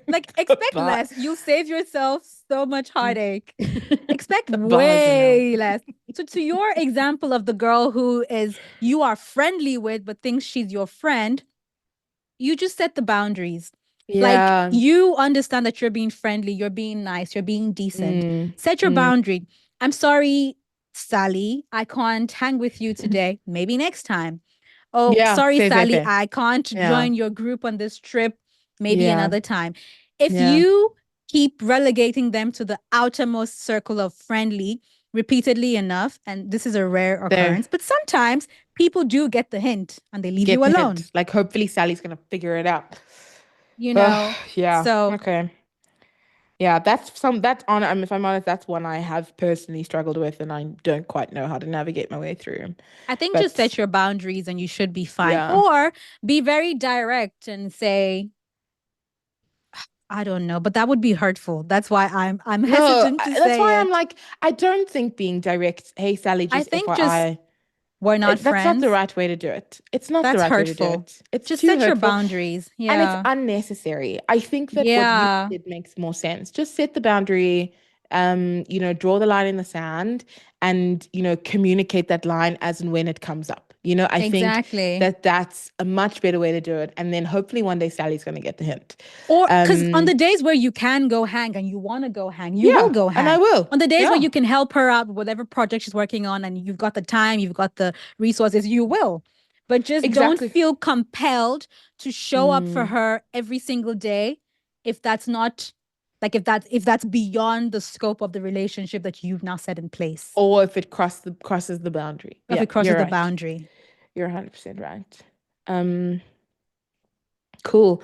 like The expect bar, less. You'll save yourself so much heartache. Expect the bar is in hell. way less. So to your example of the girl who is you are friendly with but thinks she's your friend, you just set the boundaries. Like Yeah. you understand that you're being friendly, you're being nice, you're being decent. Mm, Set your mm. boundary. I'm sorry, Sally, I can't hang with you today. Maybe next time. Oh, Yeah, sorry, fair, fair, Sally, fair. I can't Yeah, join your group on this trip. Maybe yeah, another time. If yeah. you keep relegating them to the outermost circle of friendly repeatedly enough, and this is a rare There, occurrence, but sometimes people do get the hint and they leave get you the alone, hint. Like, hopefully Sally's gonna figure it out. you Ugh, know? yeah, So okay. Yeah, that's on, if I'm honest, that's one I have personally struggled with and I don't quite know how to navigate my way through. I think just But set your boundaries and you should be fine. yeah. Or be very direct and say, I don't know, but that would be hurtful. That's why I'm No, hesitant to that's why say I'm it. like, I don't think being direct, hey Sally, I just think just FYI, we're not that's not the friends. right way to do it. It's not the That's right way to do hurtful. it. It's Just too set your hurtful. boundaries. And it's Yeah. unnecessary. I think that what you Yeah. did makes more sense. Just set the boundary, draw the line in the sand and, communicate that line as and when it comes up. I think Exactly. that that's a much better way to do it. And then hopefully one day Sally's going to get the hint. Or because on Um, the days where you can go hang and you want to go hang, you will yeah, go and I hang. will. On the days where Yeah, you can help her out with whatever project she's working on and you've got the time, you've got the resources, you will. But just don't exactly. feel compelled to show up for Mm. her every single day if that's not like if that's beyond the scope of the relationship that you've now set in place. Or if it crosses the boundary. If Yeah, it crosses you're the right. boundary. You're 100% right. Um, Cool.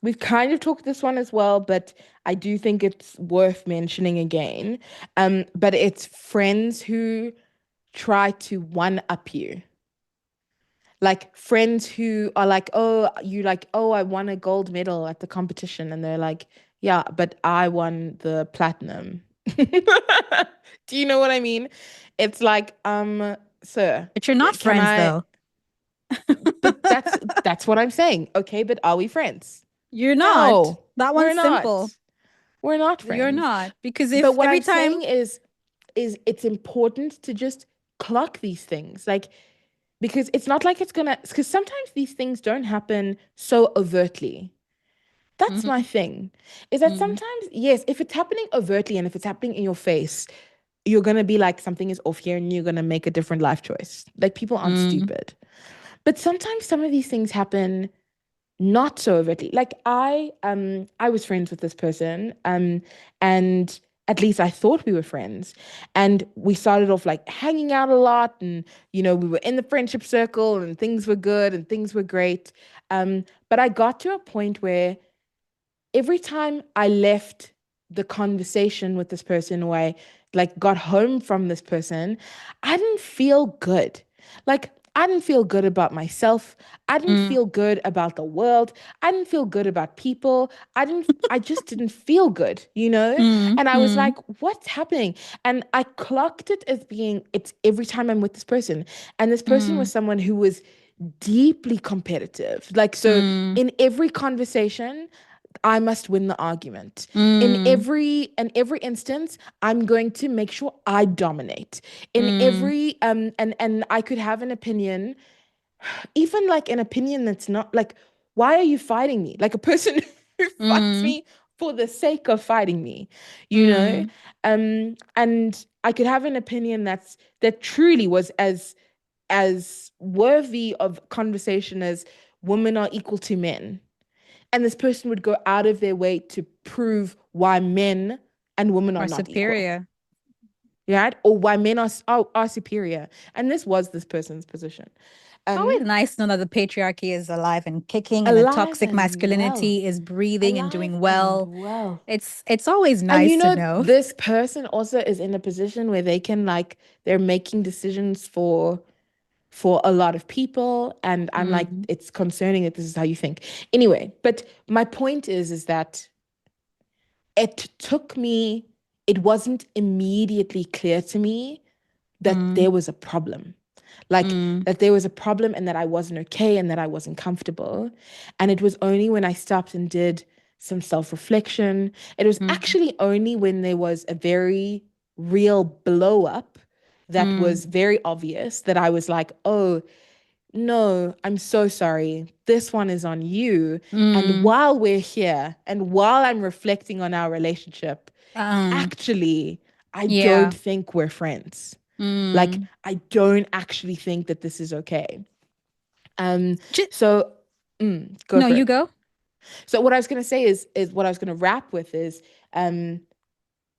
We've kind of talked this one as well, but I do think it's worth mentioning again. But it's friends who try to one up you. Like friends who are like, oh, you like, oh, I won a gold medal at the competition. And they're like, yeah, but I won the platinum. Do you know what I mean? It's like, sir, But you're not can friends I, though. but that's what I'm saying. Okay, but are we friends? You're not. No, That we're one's not. simple. We're not You're friends. not. Because But if what every I'm saying time, is it's important to just clock these things. Like because it's not like it's gonna because sometimes these things don't happen so overtly. That's my hmm thing. Is that hmm sometimes, yes, if it's happening overtly and if it's happening in your face, you're gonna be like something is off here and you're gonna make a different life choice. Like people aren't mm, stupid. But sometimes some of these things happen not so overtly. Like I was friends with this person, and at least I thought we were friends. And we started off like hanging out a lot, and we were in the friendship circle and things were good and things were great. But I got to a point where every time I left the conversation with this person or I like got home from this person, I didn't feel good. Like I didn't feel good about myself. I didn't mm, feel good about the world. I didn't feel good about people. I just didn't feel good, you know? mm, And I was mm, like, what's happening? And I clocked it as being it's every time I'm with this person. And this person was mm, someone who was deeply competitive. Like so mm, in every conversation, I must win the argument. mm, In every instance, I'm going to make sure I dominate. In mm, every and I could have an opinion, even like an opinion that's not like, why are you fighting me? Like a person who fights mm, me for the sake of fighting me, you know? mm. And I could have an opinion that truly was as worthy of conversation as women are equal to men, and this person would go out of their way to prove why men and women are Or not equal, superior. right? Or why men are superior. And this was this person's position. It's always Um, nice to know that the patriarchy is alive and kicking and the alive toxic and well. masculinity is breathing and Alive doing and well. well. It's always And nice to know. this person also is in a position where they can like they're making decisions for a lot of people. And I'm like, Mm, it's concerning that this is how you think. Anyway, but my point is that it took me, it wasn't immediately clear to me that mm, there was a problem. Like mm, that there was a problem and that I wasn't okay and that I wasn't comfortable. And it was only when I stopped and did some self-reflection. It was mm, actually only when there was a very real blow up that mm, was very obvious that I was like, oh, no, I'm so sorry. This one is on you. And mm. while we're here and while I'm reflecting on our relationship, Um, actually, I don't yeah. think we're friends. Like, Mm. I don't actually think that this is okay. Um, J- so go no, for you it. go. So what I was gonna say is what I was gonna wrap with is um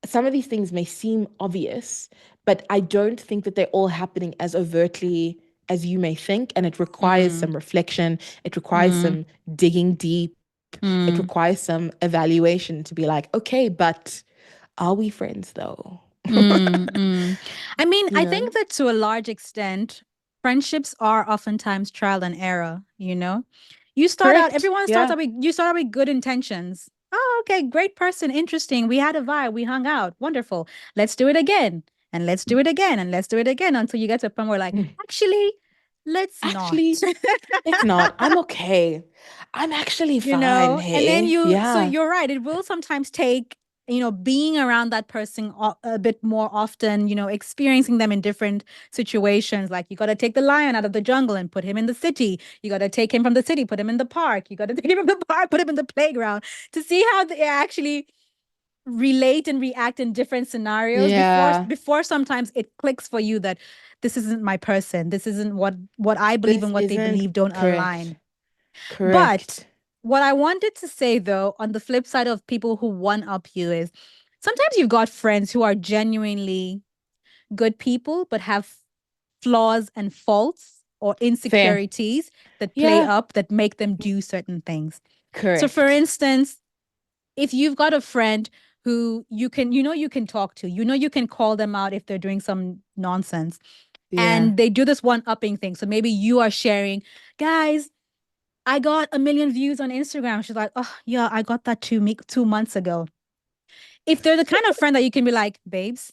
some of these things may seem obvious, but I don't think that they're all happening as overtly as you may think. And it requires Mm, some reflection, it requires mm, some digging deep, it mm, requires some evaluation to be like, okay, but are we friends though? mm. I mean, You I know? think that to a large extent, friendships are oftentimes trial and error, you know? You start out, Correct. everyone starts Yeah. out with, you start out with good intentions. Oh, okay, great person, interesting. We had a vibe, we hung out, wonderful. Let's do it again. And let's do it again. And let's do it again until you get to a point where, like, Mm. actually, let's not. Actually, it's not. I'm okay. I'm actually You fine. know, and then Hey. you, so Yeah. you're right, it will sometimes take, being around that person a bit more often, experiencing them in different situations. Like, you got to take the lion out of the jungle and put him in the city. You got to take him from the city, put him in the park. You got to take him from the park, put him in the playground, to see how they actually relate and react in different scenarios before Yeah. before sometimes it clicks for you that this isn't my person, this isn't what I believe This and what they isn't believe don't correct. align. But Correct. what I wanted to say, though, on the flip side of people who one up you, is sometimes you've got friends who are genuinely good people, but have flaws and faults or Fair. insecurities that play Yeah. up that make them do certain things. So, for Correct. instance, if you've got a friend who you can talk to, you can call them out if they're doing some nonsense. Yeah. And they do this one upping thing. So maybe you are sharing, guys, I got 1 million views on Instagram. She's like, oh, yeah, I got that 2 months ago. If they're the kind of friend that you can be like, babes,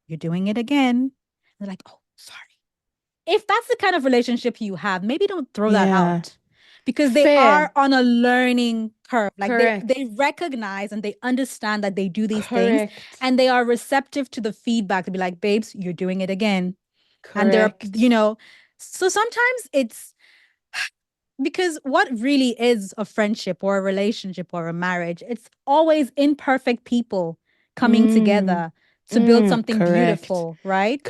you're doing it again. They're like, oh, sorry. If that's the kind of relationship you have, maybe don't throw that Yeah. out because they are Fair. on a learning curve. Like they Correct. recognize and they understand that they do these things Correct. and they are receptive to the feedback to be like, babes, you're doing it again. And they're, Correct. so sometimes it's because what really is a friendship or a relationship or a marriage, it's always imperfect people coming Mm. together to build something Correct. beautiful, right?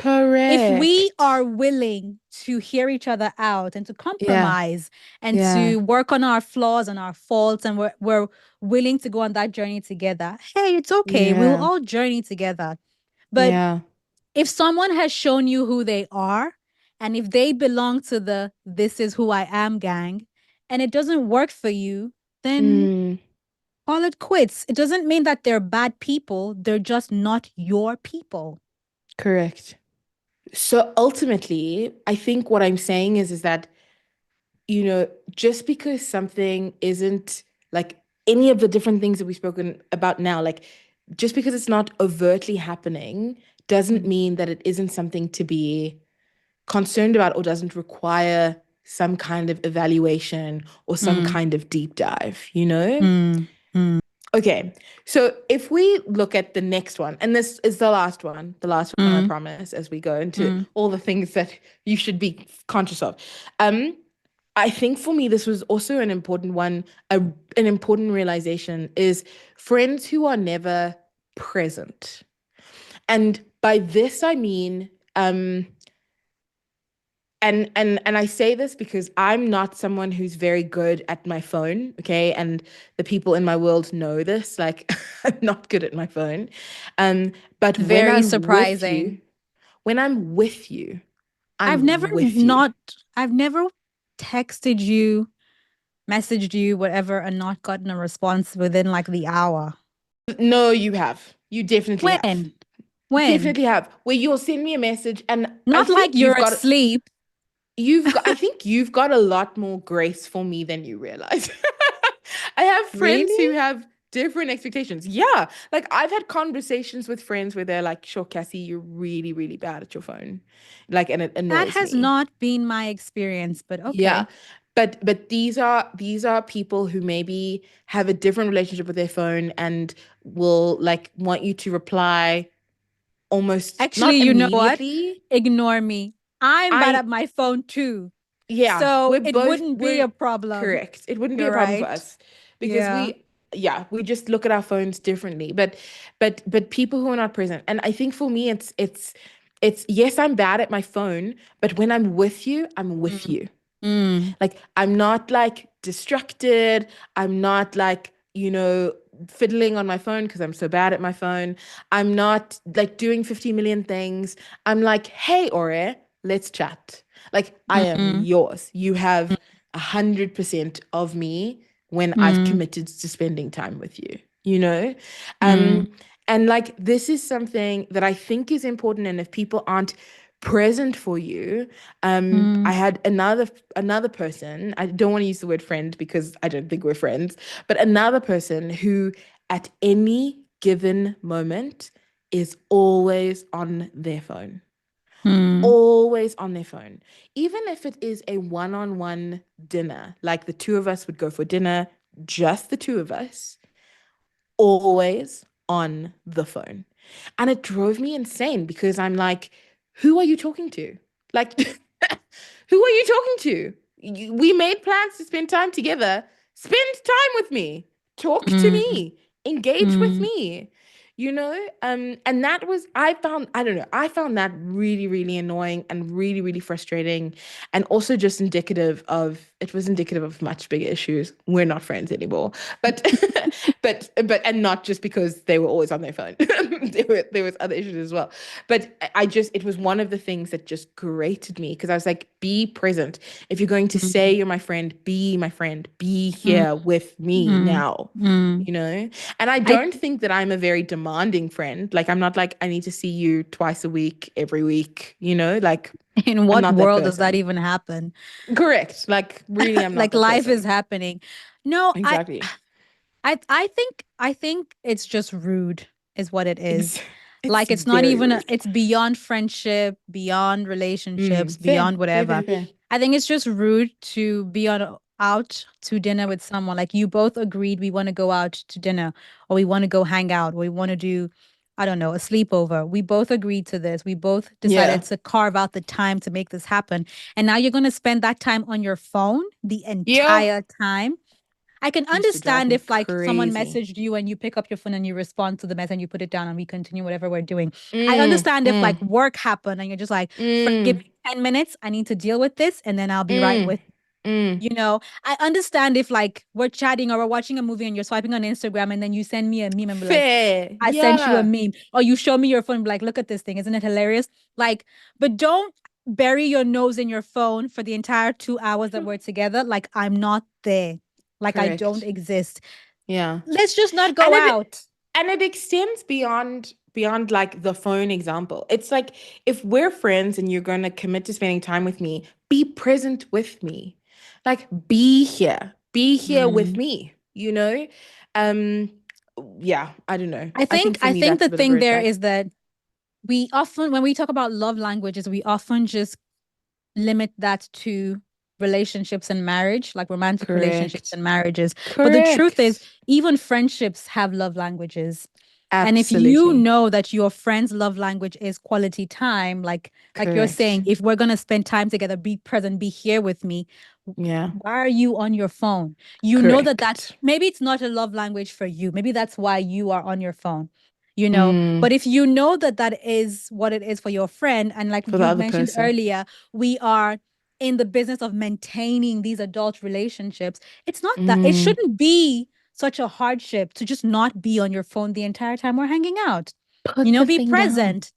If we Correct. are willing to hear each other out and to Yeah. compromise and Yeah. to work on our flaws and our faults, and we're willing to go on that journey together, hey, it's okay. We'll Yeah. all journey together. But Yeah. if someone has shown you who they are, and if they belong to the this is who I am gang, and it doesn't work for you, then Mm. call it quits. It doesn't mean that they're bad people, they're just not your people. Correct. So ultimately, I think what I'm saying is that, just because something isn't like any of the different things that we've spoken about now, like just because it's not overtly happening, doesn't Mm, mean that it isn't something to be concerned about or doesn't require some kind of evaluation or some mm, kind of deep dive, you know? mm, mm, Okay, so if we look at the next one, and this is the last one, I mm, promise, as we go into mm. all the things that you should be conscious of. Um, I think for me, this was also an important one, an important realization is friends who are never present. And by this, I mean, and I say this because I'm not someone who's very good at my phone, okay? And the people in my world know this. Like I'm not good at my phone. Um, but Very surprising. when I'm with you, I've never I'm with you. not, I've never texted you, messaged you, whatever, and not gotten a response within like the hour. No, you have. You definitely have. When? When? Definitely have. Where you'll send me a message and I Not like think you're asleep. I think you've got a lot more grace for me than you realize. I have friends Really? who have different expectations. Yeah. Like I've had conversations with friends where they're like, sure, Cassie, you're really, really bad at your phone. Like, and it That annoys has me. not been my experience, but Yeah. okay. But these are people who maybe have a different relationship with their phone and will like want you to reply almost Actually, not you know what? immediately. Ignore me. I'm bad I at my phone too. Yeah, So it wouldn't be we're a problem. correct. It wouldn't be a You're problem for right. us because Yeah. we just look at our phones differently. But people who are not present. And I think for me it's yes, I'm bad at my phone, but when I'm with you, I'm with Mm, you. mm, Like I'm not like distracted. I'm not like, fiddling on my phone because I'm so bad at my phone. I'm not like doing 50 million things. I'm like, hey, Ore, let's chat. Like I am mm, yours. You have 100% of me when I've mm, committed to spending time with you, you know? mm, Um, and like this is something that I think is important. And if people aren't present for you, I mm, had another person. I don't want to use the word friend because I don't think we're friends, but another person who at any given moment is always on their phone. mm, Always on their phone. Even if it is a one-on-one dinner, like the two of us would go for dinner, just the two of us, always on the phone. And it drove me insane because I'm like, who are you talking to? Like, who are you talking to? We made plans to spend time together. Spend time with me. Talk to mm, me. Engage with mm, me. And that was I don't know, I found that really, really annoying and really, really frustrating. And also just indicative of much bigger issues. We're not friends anymore. But but and not just because they were always on their phone. There was other issues as well. But I just it was one of the things that just grated me because I was like, be present. If you're going to say Mm, you're my friend, be my friend. Be mm, here with me mm, now. mm. You know? And I I don't think that I'm a very demanding friend. Like I'm not like I need to see you twice a week, every week, Like In I'm what not that world does that person. even happen? Correct. Like really I'm not Like that life is person. happening. No, Exactly. I think it's just rude is what it is. Ex Like it's it's not very even rude. it's beyond friendship, beyond relationships, Fair. beyond Fair, fair, whatever. fair. I think it's just rude to be on out to dinner with someone. Like you both agreed we want to go out to dinner or we want to go hang out or we want to do, I don't know, a sleepover. We both agreed to this. We both decided Yeah. to carve out the time to make this happen. And now you're going to spend that time on your phone the Yeah. entire time. I can Used to drive understand me if like someone crazy. messaged you and you pick up your phone and you respond to the message and you put it down and we continue whatever we're doing. I Mm, understand if like mm, work happened and you're just like, give mm, me 10 minutes, I need to deal with this and then I'll be right mm, with mm. I understand if like we're chatting or we're watching a movie and you're swiping on Instagram and then you send me a meme and be like, Fair. I sent you a Yeah. meme, or you show me your phone, be like, look at this thing, isn't it hilarious? Like, but don't bury your nose in your phone for the entire 2 hours that we're together. Like, I'm not there. Like, I don't Correct. exist. Yeah. Let's just not go And out. it extends beyond like the phone example. It's like if we're friends and you're going to commit to spending time with me, be present with me. Like be here. Be here with Mm. me? Um yeah, I don't know. I I think think for I me think that's the a bit of a thing red there flag. is that we often when we talk about love languages, we often just limit that to relationships and marriage, like romantic relationships Correct. and marriages. But the truth is, Correct. even friendships have love languages. And if you Absolutely. know that your friend's love language is quality time, like you're Correct. saying, if we're gonna spend time together, be present, be here with me. Yeah. Why are you on your phone? You know that Correct. maybe it's not a love language for you. Maybe that's why you are on your phone, Mm, But if you know that that is what it is for your friend, and like for the you other mentioned person. earlier, we are in the business of maintaining these adult relationships. It's not that it Mm, shouldn't be such a hardship to just not be on your phone the entire time we're hanging out. put the Be thing down. present.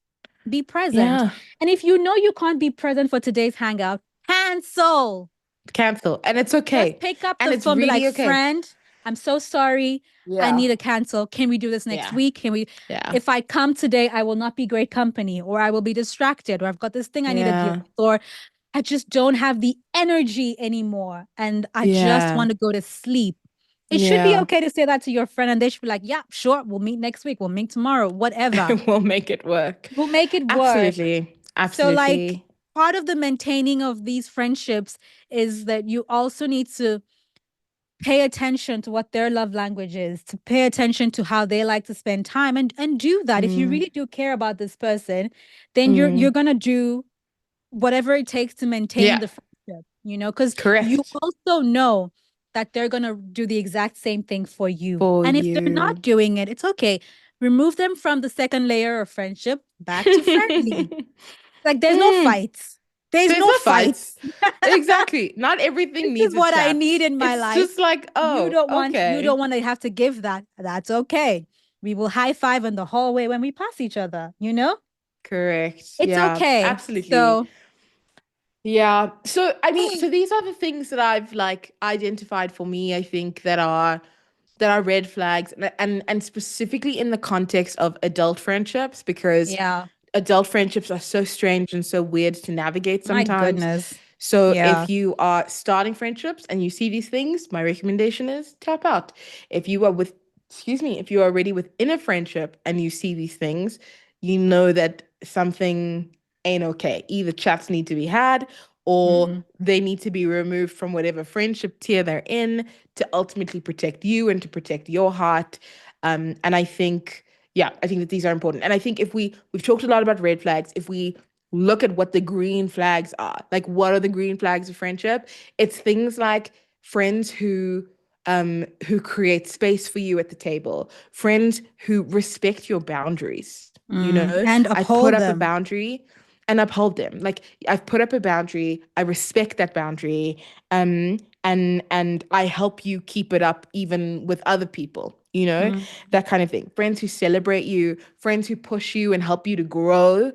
Be present. Yeah. And if you know you can't be present for today's hangout, cancel. Cancel. And it's Just okay. pick up And the it's phone, be like, really okay. friend, I'm so sorry. I Yeah. need to cancel. Can we do this next Yeah. week? Can we? Yeah. If I come today, I will not be great company, or I will be distracted, or I've got this thing I need to deal Yeah. with, or I just don't have the energy anymore and I just Yeah. want to go to sleep. It should be Yeah. okay to say that to your friend and they should be like, yeah, sure, we'll meet next week. We'll meet tomorrow, whatever. We'll make it work. We'll make it work. Absolutely. So, like, Absolutely. part of the maintaining of these friendships is that you also need to pay attention to what their love language is, to pay attention to how they like to spend time and do that. If you Mm, really do care about this person, then you're mm. going to do whatever it takes to maintain Yeah. the friendship, because you Correct. also know that they're going to do the exact same thing for you. For And if they're not you. doing it, it's okay. Remove them from the second layer of friendship back to friendly. Like there's no Mm. fights. There's There's no no fights. fights. Exactly. Not everything This is needs a what I chat. need in my It's life. just like, You oh, don't want you okay. don't want to have to give that. That's okay. We will high five in the hallway when we pass each other, you know? Correct. It's Yeah, okay. absolutely. So, Yeah. So, I mean, so these are the things that I've like identified for me, I think that are red flags and specifically in the context of adult friendships because yeah. adult friendships are so strange and so weird to navigate My sometimes. goodness. So Yeah. if you are starting friendships and you see these things, my recommendation is tap out. If you are with, excuse me, if you are already within a friendship and you see these things, you know that something ain't okay. Either chats need to be had or Mm, they need to be removed from whatever friendship tier they're in to ultimately protect you and to protect your heart. And I think, yeah, I think that these are important. And I think if we've talked a lot about red flags, if we look at what the green flags are, like what are the green flags of friendship? It's things like friends who create space for you at the table, friends who respect your boundaries. and I've put uphold up a them. boundary and uphold them. Like I've put up a boundary, I respect that boundary, and I help you keep it up even with other people. you know, Mm. that kind of thing. Friends who celebrate you, friends who push you and help you to grow,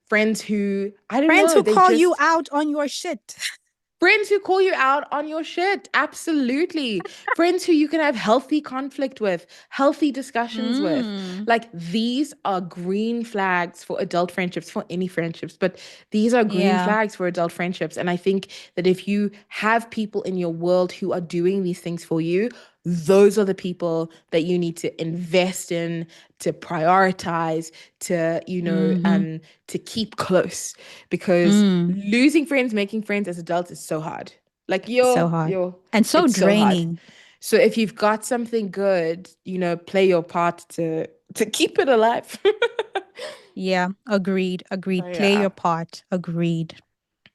friends who, I don't Friends know, who they call you just out on your shit. friends who call you out on your shit. Absolutely. Friends who you can have healthy conflict with, healthy discussions with. Mm. Like these are green flags for adult friendships, for any friendships, but these are green Yeah. flags for adult friendships. And I think that if you have people in your world who are doing these things for you, those are the people that you need to invest in, to prioritize, to, Mm-hmm. to keep close, because Mm. losing friends, making friends as adults is so hard. Like So hard and so it's so hard. draining. So if you've got something good, play your part to keep it alive. Yeah. Agreed. So Agreed. Play your yeah. part. Agreed.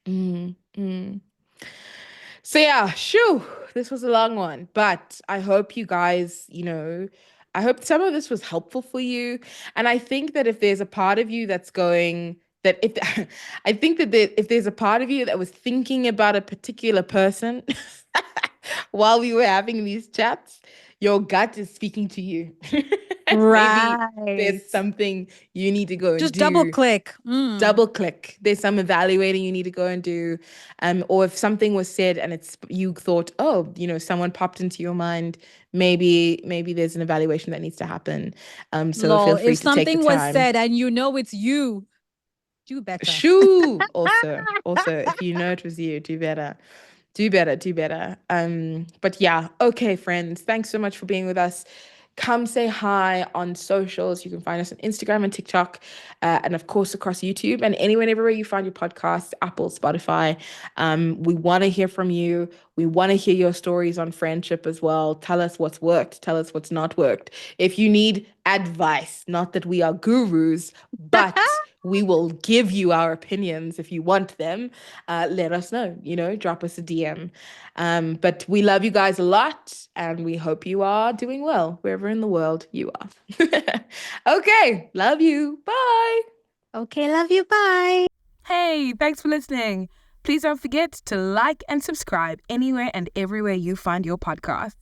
Mm, mm. So yeah, shoo, this was a long one, but I hope you guys, I hope some of this was helpful for you. And I think that if there's a part of you that's going, that if I think that if there's a part of you that was thinking about a particular person while we were having these chats, your gut is speaking to you. Maybe there's Right. something you need to go and Just double do. click. Mm. Double click. There's some evaluating you need to go and do. Or if something was said and it's you thought, oh, someone popped into your mind, maybe there's an evaluation that needs to happen. So feel Lol. free If to take the something was time. said and you know it's you, do better. Shoo! Also, if you know it was you, do better. Do better, do better. But yeah, okay, friends. Thanks so much for being with us. Come say hi on socials. You can find us on Instagram and TikTok, and of course across YouTube and anywhere, everywhere you find your podcasts, Apple, Spotify. We want to hear from you. We want to hear your stories on friendship as well. Tell us what's worked. Tell us what's not worked. If you need advice, not that we are gurus, but we will give you our opinions if you want them. Let us know. Drop us a DM. But we love you guys a lot, and we hope you are doing well wherever in the world you are. Okay, love you. Bye. Okay, love you. Bye. Hey, thanks for listening. Please don't forget to like and subscribe anywhere and everywhere you find your podcasts.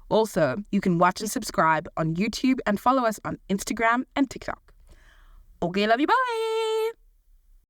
Also, you can watch and subscribe on YouTube and follow us on Instagram and TikTok. Okay, love you. Bye.